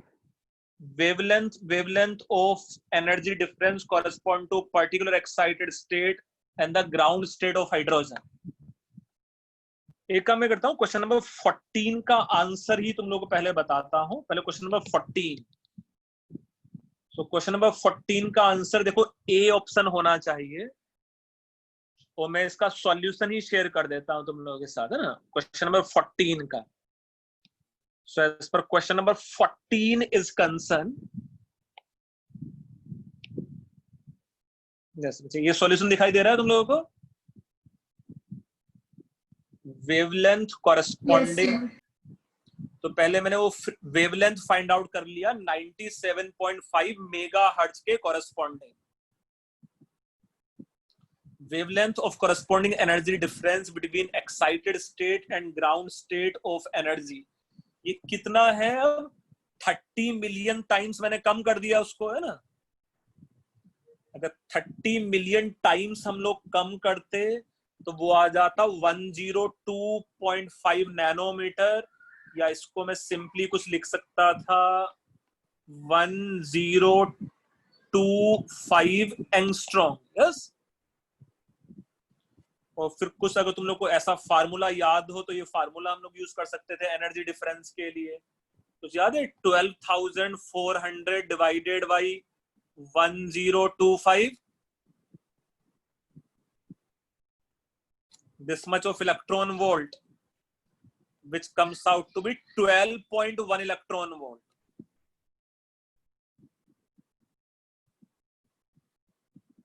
Wavelength of energy difference correspond to particular excited state and the ground state of hydrogen. एक काम मैं करता हूं, क्वेश्चन नंबर 14 का आंसर ही तुम लोगों को पहले बताता हूं। पहले क्वेश्चन नंबर 14। तो क्वेश्चन नंबर 14 का आंसर देखो ए ऑप्शन होना चाहिए, और मैं इसका सॉल्यूशन ही शेयर कर देता हूं तुम लोगों के साथ, है ना? क्वेश्चन नंबर 14 का। So as per question number 14 is concern, ये सॉल्यूशन दिखाई दे रहा है तुम लोगों को? वेवलेंथ कॉरेस्पॉन्डिंग, तो पहले मैंने वो वेवलेंथ फाइंड आउट कर लिया 97.5 मेगाहर्ट्ज के corresponding. Wavelength of corresponding energy difference between excited state and ground state of energy, ये कितना है? अब 30 मिलियन टाइम्स मैंने कम कर दिया उसको, है ना? अगर 30 मिलियन टाइम्स हम लोग कम करते तो वो आ जाता 102.5 नैनोमीटर, या इसको मैं सिंपली कुछ लिख सकता था 1025 एंगस्ट्रॉम। यस, और फिर कुछ अगर तुम लोग को ऐसा फार्मूला याद हो तो ये फार्मूला हम लोग यूज कर सकते थे एनर्जी डिफरेंस के लिए। कुछ याद है? 12,400 divided by 1025, this much of electron volt, which comes out to be 12.1 electron volt।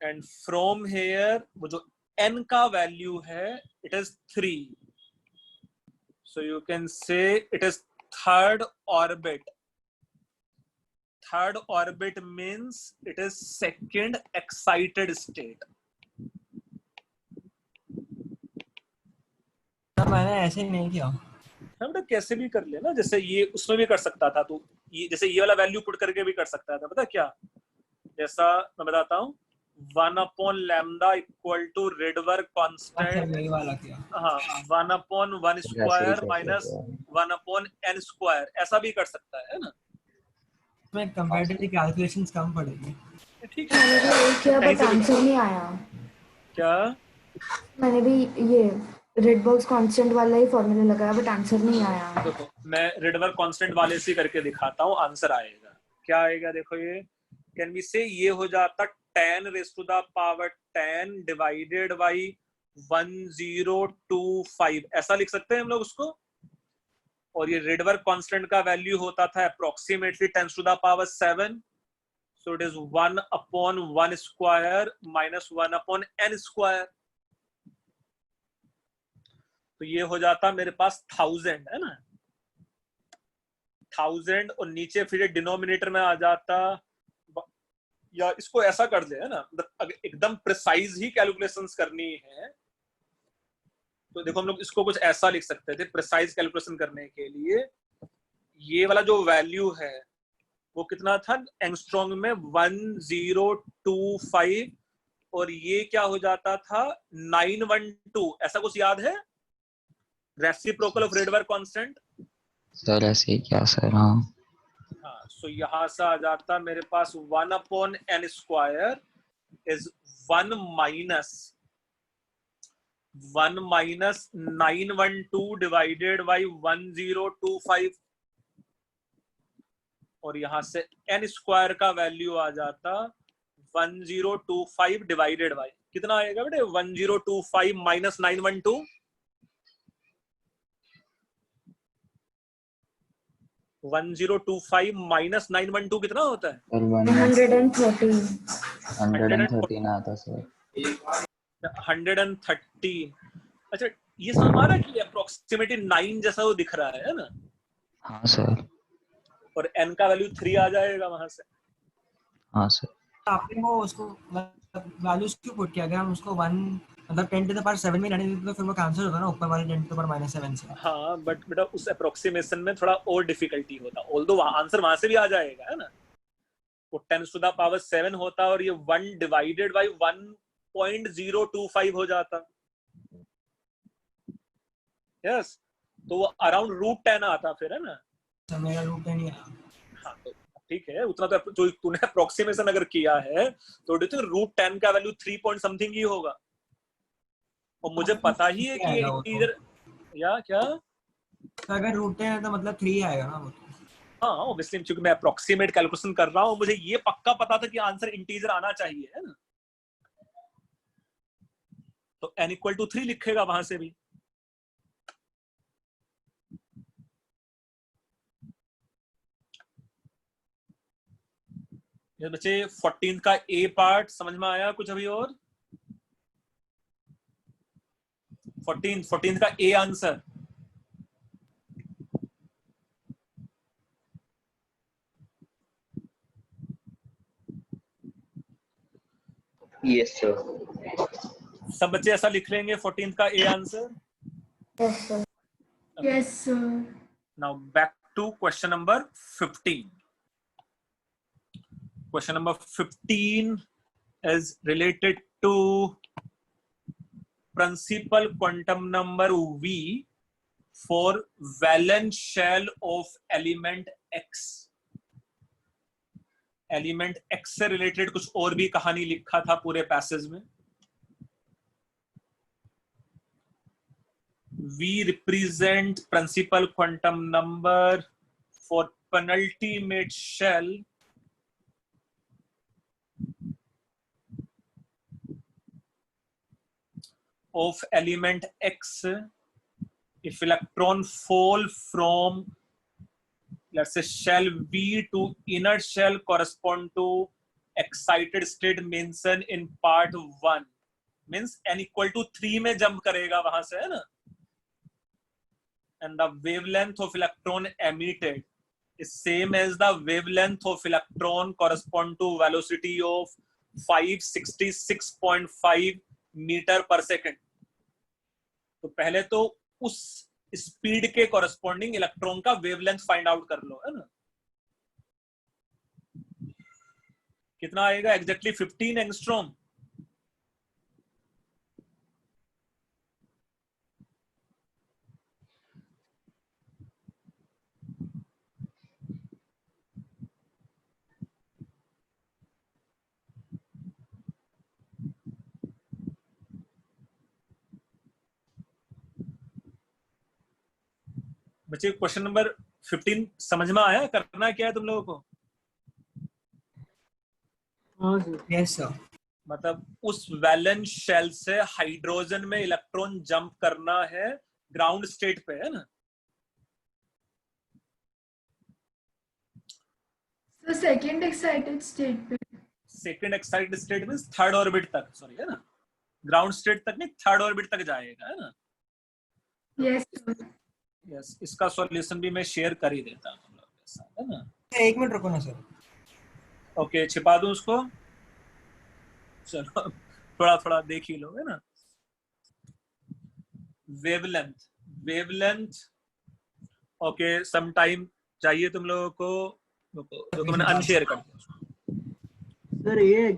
and from here वो जो n का वैल्यू है it is 3, so you can say it is third orbit। third orbit means it is second excited state। मैंने ऐसे नहीं किया। हम तो कैसे भी कर लेना, जैसे ये उसमें भी कर सकता था, तो ये जैसे ये वाला वैल्यू पुट करके भी कर सकता था। पता क्या, जैसा मैं बताता हूँ, 1/λ इक्वल टू रेडबर्ग कांस्टेंट। यही वाला किया। हाँ, 1/1 स्क्वायर माइनस 1/n स्क्वायर, ऐसा भी कर सकता है ना? इसमें कंपैरेटिवली कैलकुलेशंस कम पड़ेगी। ठीक मैंने भी यही किया बट आंसर नहीं आया। क्या? मैंने भी ये रेडबर्ग्स कांस्टेंट वाला ही फॉर्मूला लगाया बट आंसर नहीं आया। देखो मैं रेडबर्ग कांस्टेंट वाले से करके दिखाता हूँ, आंसर आएगा। क्या आएगा देखो, ये कैन बी से ये हो जाता 10 raised to the power 10 divided by 1025, ऐसा लिख सकते हैं हम लोग उसको। और ये रेडबर्ग कांस्टेंट का वैल्यू होता था approximately 10 to the power 7, so it is 1/1 square minus 1/n square. तो ये हो जाता मेरे पास 1000, है ना? 1000, और नीचे फिर डिनोमिनेटर में आ जाता, या इसको ऐसा कर दे, है ना? अगर एकदम प्रिसाइज ही कैलकुलेशंस करनी है तो देखो हम लोग इसको कुछ ऐसा लिख सकते थे प्रिसाइज कैलकुलेशन करने के लिए। ये वाला जो वैल्यू है वो कितना था एंगस्ट्रॉम में? 1025, और ये क्या हो जाता था 912, ऐसा कुछ याद है? Reciprocal of Rydberg constant. Sir ऐसे ही क्या सर? हाँ हाँ, सो यहां से आ जाता मेरे पास 1/n square is 1 minus 1 minus 912 divided by 1025, और यहां से n स्क्वायर का वैल्यू आ जाता 1025 डिवाइडेड बाय कितना आएगा बेटे 1025 माइनस 912 1025 माइनस 912 कितना होता है? सर 113 आता सर। 130। अच्छा ये समझ आ रहा है कि अप्रोक्सीमेटली 9 जैसा वो दिख रहा है ना, हाँ सर। और n का वैल्यू 3 आ जाएगा वहां से। हाँ सर। आपने वो उसको वैल्यूज क्यों पुट किया? अगर हम उसको 1 मतलब 10 टू द पावर 7 में रहने देते तो फिर वो कैंसिल होता ना ऊपर वाले 10 टू द पावर -7 से। हाँ बट बेटा उस अप्रोक्सीमेशन में थोड़ा और डिफिकल्टी होता, ऑल्दो आंसर वहां से भी आ जाएगा है ना, वो 10 टू द पावर 7 होता और ये 1 डिवाइडेड बाय 1.025 हो जाता। यस तो वो अराउंड √10 आता फिर है ना। मेरा √10 ही आया। हाँ तो ठीक है, उतना तो जो तूने अप्रोक्सीमेशन अगर किया है तो √10 का वैल्यू 3 पॉइंट समथिंग ही होगा, और मुझे पता ही है कि ये इंटीजर या क्या, तो अगर √10 है तो मतलब 3 आएगा ना वो तो। हाँ ऑब्वियसली क्योंकि मैं अप्रोक्सीमेट कैलकुलेशन कर रहा हूँ, मुझे ये पक्का पता था कि आंसर इंटीजर आना चाहिए है ना, तो n = 3 लिखेगा वहां से भी। ये बच्चे 14 का ए पार्ट समझ में आया कुछ अभी? और 14 का ए आंसर यस सर। सब बच्चे ऐसा लिख लेंगे 14 का A answer? Yes, sir. Yes, sir. Now back to question number 15. Question number 15 is related to principal quantum number V for valence shell of element X. Element X से रिलेटेड कुछ और भी कहानी लिखा था पूरे पैसेज में। V represent principal quantum number for penultimate shell of element X if electron fall from, let's say, shell V to inner shell correspond to excited state mentioned in part 1, means n = 3 में जंप करेगा वहां से है ना, and the wavelength of electron emitted is same as the wavelength of electron correspond to velocity of 566.5 metre पर सेकेंड। तो पहले तो उस स्पीड के कॉरेस्पॉन्डिंग इलेक्ट्रॉन का वेवलेंथ फाइंड आउट कर लो है ना, कितना आएगा एग्जैक्टली 15 एंगस्ट्रॉम। बच्चे क्वेश्चन नंबर 15 समझ में आया? करना क्या है तुम लोगों को? Yes sir. मतलब उस वैलेंस शेल से हाइड्रोजन में इलेक्ट्रॉन जंप करना है ग्राउंड स्टेट पे है ना। So second excited state पे। Second excited state means third orbit तक, सॉरी है ना, ग्राउंड स्टेट तक नहीं, थर्ड ऑर्बिट तक जाएगा है ना। Yes, sir. यस इसका सॉल्यूशन भी मैं शेयर कर ही देता हूं तुम लोगों के साथ है ना। 1 मिनट रुको ना सर। ओके छिपा दूं उसको, चलो थोड़ा थोड़ा देख ही लो है ना। वेवलेंथ ओके सम टाइम चाहिए तुम लोगों को, जो मैंने अनशेयर कर दिया सर ये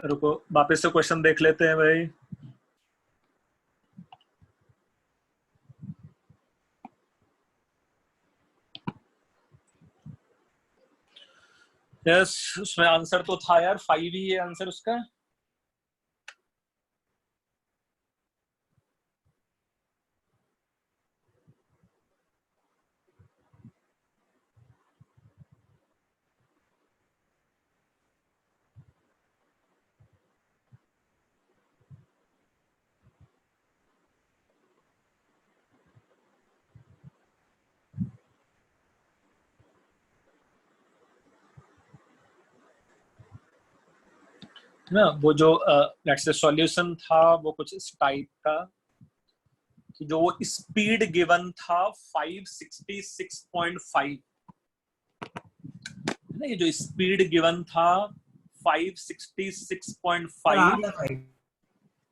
रुको वापस से क्वेश्चन देख लेते हैं भाई। यस उसमें आंसर तो था यार 5 ही है आंसर उसका। ना, वो जो लेट्स से सॉल्यूशन था वो कुछ इस टाइप का कि जो वो स्पीड गिवन था 566.5, ना, ये जो स्पीड गिवन था 566.5,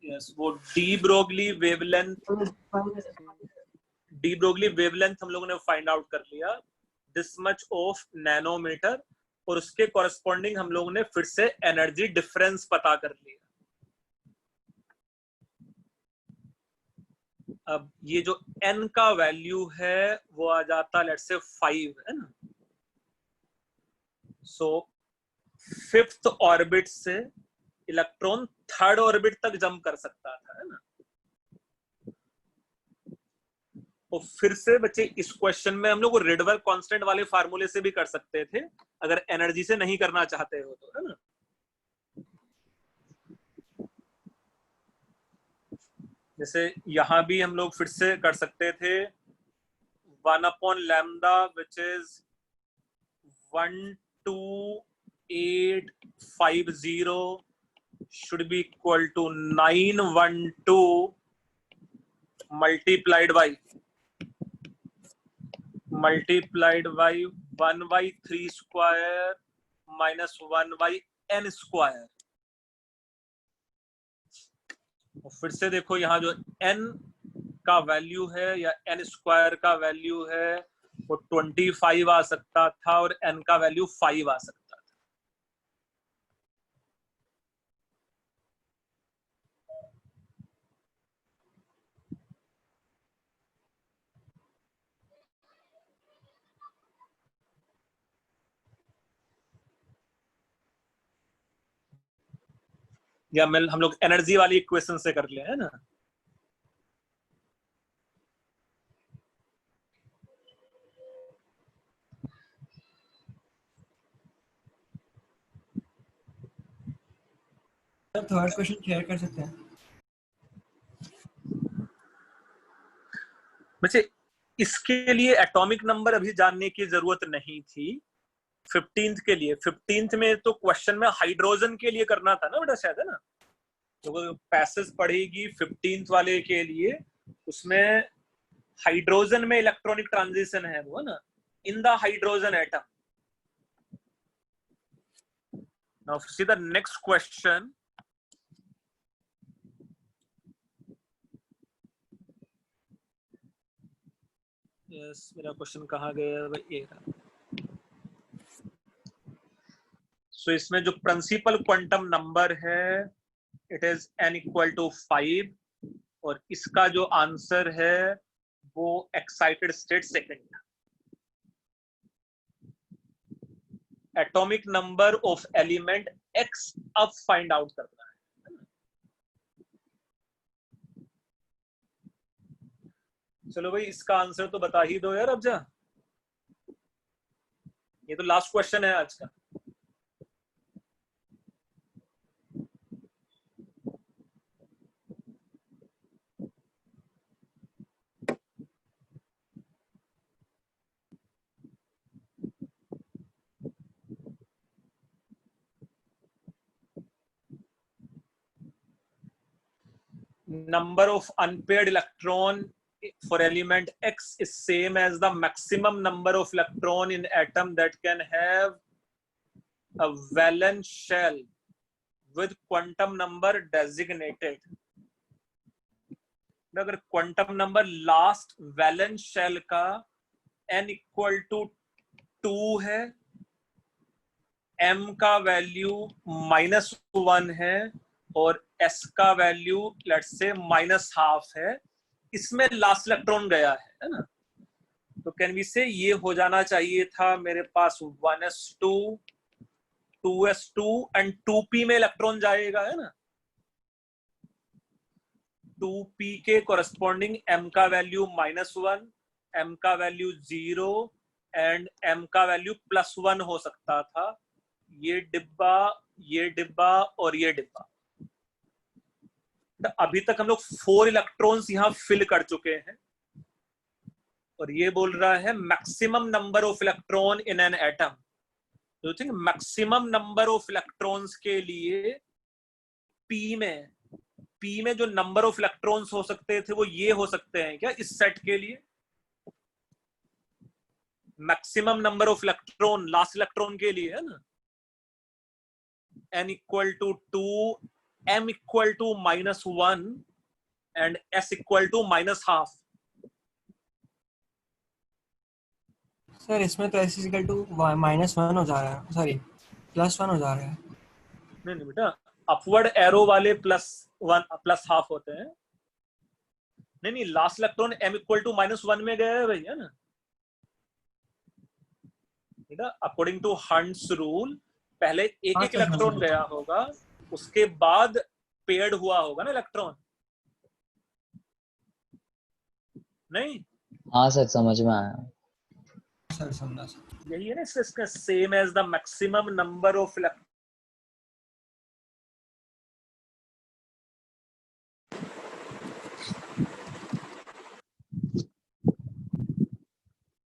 यस, वो डी ब्रोगली वेवलेंथ हम लोगों ने फाइंड आउट कर लिया, दिस मच ऑफ नैनोमीटर, और उसके कॉरेस्पॉन्डिंग हम लोगों ने फिर से एनर्जी डिफरेंस पता कर लिया। अब ये जो n का वैल्यू है वो आ जाता लेट्स से 5 है ना, सो 5th ऑर्बिट से इलेक्ट्रॉन 3rd ऑर्बिट तक जंप कर सकता था, है ना। तो फिर से बच्चे इस क्वेश्चन में हम लोग रिडबर्ग कांस्टेंट वाले फार्मूले से भी कर सकते थे अगर एनर्जी से नहीं करना चाहते हो तो, है ना। जैसे यहां भी हम लोग फिर से कर सकते थे 1/λ which is 12850 should be equal to 912 multiplied by 1/3 square minus 1/n square। और फिर से देखो यहाँ जो n का वैल्यू है या n स्क्वायर का वैल्यू है वो 25 आ सकता था और n का वैल्यू 5 आ सकता था। या हम लोग एनर्जी वाली इक्वेशन से कर ले, है ना। थर्ड क्वेश्चन शेयर कर सकते हैं वैसे इसके लिए एटॉमिक नंबर अभी जानने की जरूरत नहीं थी। 15th के लिए, 15th में तो क्वेश्चन में हाइड्रोजन के लिए करना था ना बेटा शायद, है ना। तो पैसेज पढ़ेगी 15th वाले के लिए, उसमें हाइड्रोजन में इलेक्ट्रॉनिक ट्रांजिशन है वो, है ना, in the hydrogen atom. Now see the next question. Yes, मेरा क्वेश्चन कहाँ गया भाई, ये रहा। सो इसमें जो प्रिंसिपल क्वांटम नंबर है it is n equal to 5 और इसका जो आंसर है वो excited state second. Atomic number of element x अब फाइंड आउट करना है। चलो भाई इसका आंसर तो बता ही दो यार अब जा, ये तो लास्ट क्वेश्चन है आज का। Number of unpaired electron for element X is same as the maximum number of electron in atom that can have a valence shell with quantum number designated। अगर quantum number last valence shell का n इक्वल टू 2 है, m का वैल्यू -1 है और s का वैल्यू लेट्स से -½ है, इसमें लास्ट इलेक्ट्रॉन गया है ना। तो कैन वी से ये हो जाना चाहिए था मेरे पास 1s2 2s2 एंड 2p में इलेक्ट्रॉन जाएगा, है ना। 2p के कोरस्पॉन्डिंग m का वैल्यू -1, m का वैल्यू 0 एंड m का वैल्यू +1 हो सकता था। ये डिब्बा, ये डिब्बा और ये डिब्बा। तो अभी तक हम लोग 4 इलेक्ट्रॉन्स यहां फिल कर चुके हैं और ये बोल रहा है maximum number of electron in an atom. तो think maximum number of electrons के लिए पी में जो नंबर ऑफ इलेक्ट्रॉन्स हो सकते थे वो ये हो सकते हैं क्या इस सेट के लिए? Maximum number of electron last electron के लिए है ना, n equal to 2, m equal to -1 and s equal to -12. Sir इसमें तो s इक्वल टू -1 हो जा रहा है, सॉरी +1 हो जा रहा है। नहीं बेटा, अपवर्ड एरो वाले +1 +12 होते हैं। नहीं लास्ट इलेक्ट्रॉन m इक्वल टू -1 में गया है भाई, है ना बेटा। अकॉर्डिंग टू हंट्स रूल पहले एक इलेक्ट्रॉन गया होगा, उसके बाद पेयर्ड हुआ होगा ना इलेक्ट्रॉन, नहीं? हाँ सर, समझ में आया। सर समझा सर। यही है ना इसका same as the maximum number of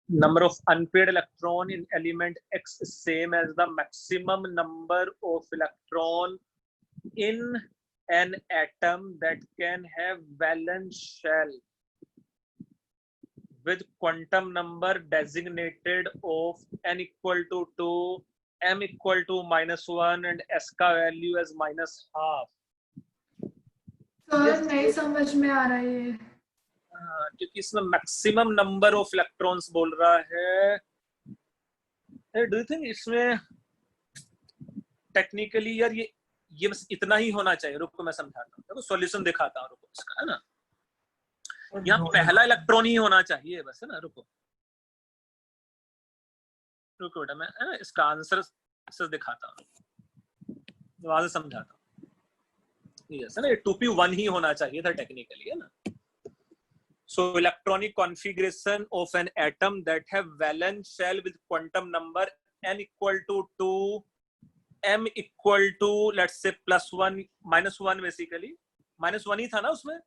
number of unpaired electron in element X is same as the maximum number of electron in an atom that can have valence shell with quantum number designated of n equal to 2, m equal to -1 and s का value as -12. सर नहीं समझ में आ रहा है ये। क्योंकि इसमें मैक्सिमम नंबर ऑफ इलेक्ट्रॉन्स बोल रहा है। डू यू थिंक इसमें टेक्निकली यार ये बस इतना ही होना चाहिए? रुको मैं समझाता हूँ, देखो सॉल्यूशन दिखाता हूँ, रुको इसका, है ना। यहाँ पहला इलेक्ट्रॉन ही होना चाहिए बस, है ना। रुको बेटा, मैं है ना इसका आंसर दिखाता हूँ, वहां से समझाता हूँ। यस है ना, 2p1 ही होना चाहिए था टेक्निकली, है ना। So electronic configuration of an atom that have valence shell with quantum number n equal to 2, m equal to let's say +1 -1, basically -1 ही था ना उसमें,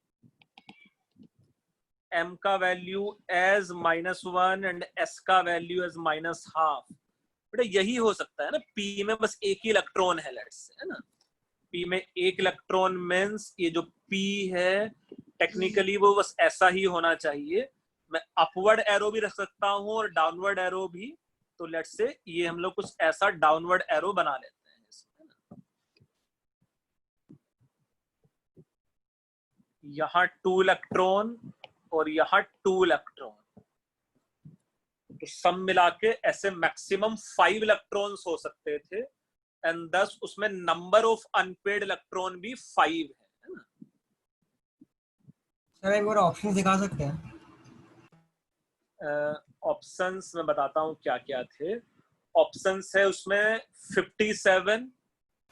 m का वैल्यू एज -1 एंड s का वैल्यू एज -12। बेटा यही हो सकता है ना, p में बस एक ही इलेक्ट्रॉन है, लेट्स से, है ना। p में एक इलेक्ट्रॉन मींस ये जो p है टेक्निकली वो बस ऐसा ही होना चाहिए। मैं अपवर्ड एरो भी रख सकता हूं और डाउनवर्ड एरो भी, तो लेट्स से ये हम लोग कुछ ऐसा डाउनवर्ड एरो बना लेते हैं इसमें। यहाँ 2 इलेक्ट्रॉन और यहाँ 2 इलेक्ट्रॉन, तो सब मिला के ऐसे मैक्सिमम 5 इलेक्ट्रॉन्स हो सकते थे, एंड thus उसमें नंबर ऑफ अनपेड इलेक्ट्रॉन भी 5 है। सर एक बार ऑप्शंस दिखा सकते हैं? ऑप्शंस मैं बताता हूँ क्या क्या थे। ऑप्शंस है उसमें 57,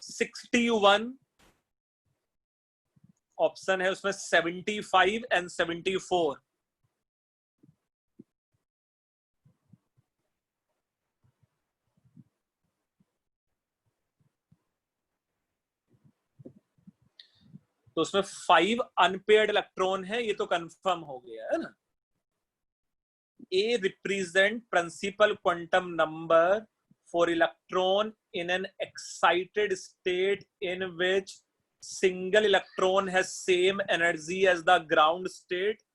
61, ऑप्शन है उसमें 75 एंड 74। तो उसमें 5 अनपेयर्ड इलेक्ट्रॉन है, ये तो कंफर्म हो गया है ना। A represent principal quantum number for electron in an excited state in which single electron has same energy as the ground state।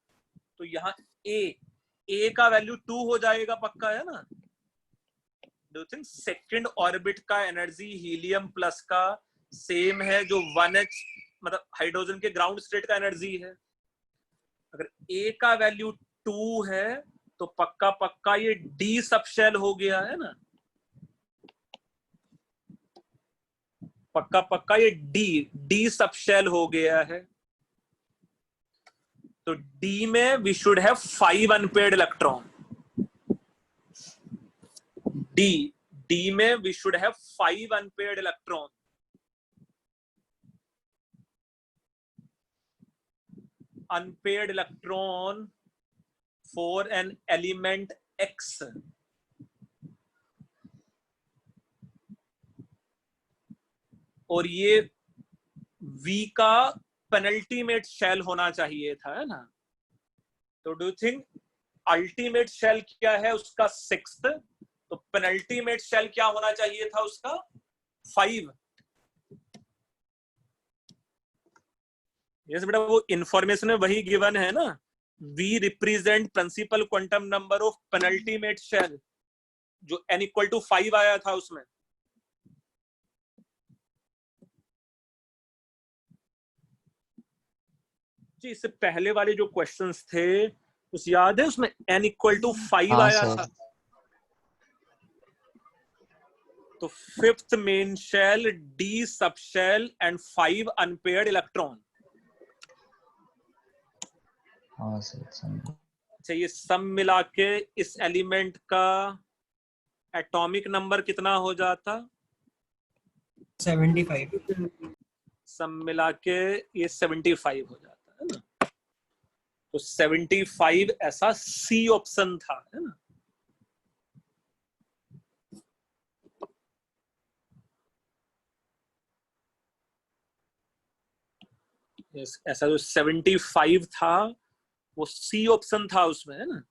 तो यहाँ A का वैल्यू 2 हो जाएगा पक्का, है ना। Do you think second orbit का एनर्जी हीलियम प्लस का सेम है जो 1h मतलब हाइड्रोजन के ग्राउंड स्टेट का एनर्जी है? अगर A का वैल्यू 2 है तो पक्का ये D सब शेल हो गया, है ना। पक्का ये D सब शेल हो गया है। तो D में we should have 5 unpaired electron. D में we should have 5 unpaired electron. Unpaired electron for an element X। और ये V का पेनल्टीमेट शेल होना चाहिए था, है ना। तो do you think ultimate shell क्या है उसका 6th, तो पेनल्टीमेट शेल क्या होना चाहिए था उसका 5। यस बेटा, वो इंफॉर्मेशन में वही गिवन है ना, we represent principal quantum number of penultimate shell, जो n इक्वल टू 5 आया था उसमें। जी इससे पहले वाले जो क्वेश्चंस थे उस याद है, उसमें n इक्वल टू 5 हाँ आया सर। था। तो fifth main shell, D sub shell and 5 unpaired electron. हाँ सर समझ। अच्छा ये सब मिला के इस एलिमेंट का एटॉमिक नंबर कितना हो जाता? 75। सब मिला के ये 75 हो जाता है ना। तो 75 ऐसा सी ऑप्शन था, है ना। ऐसा जो 75 था वो सी ऑप्शन था उसमें, है ना।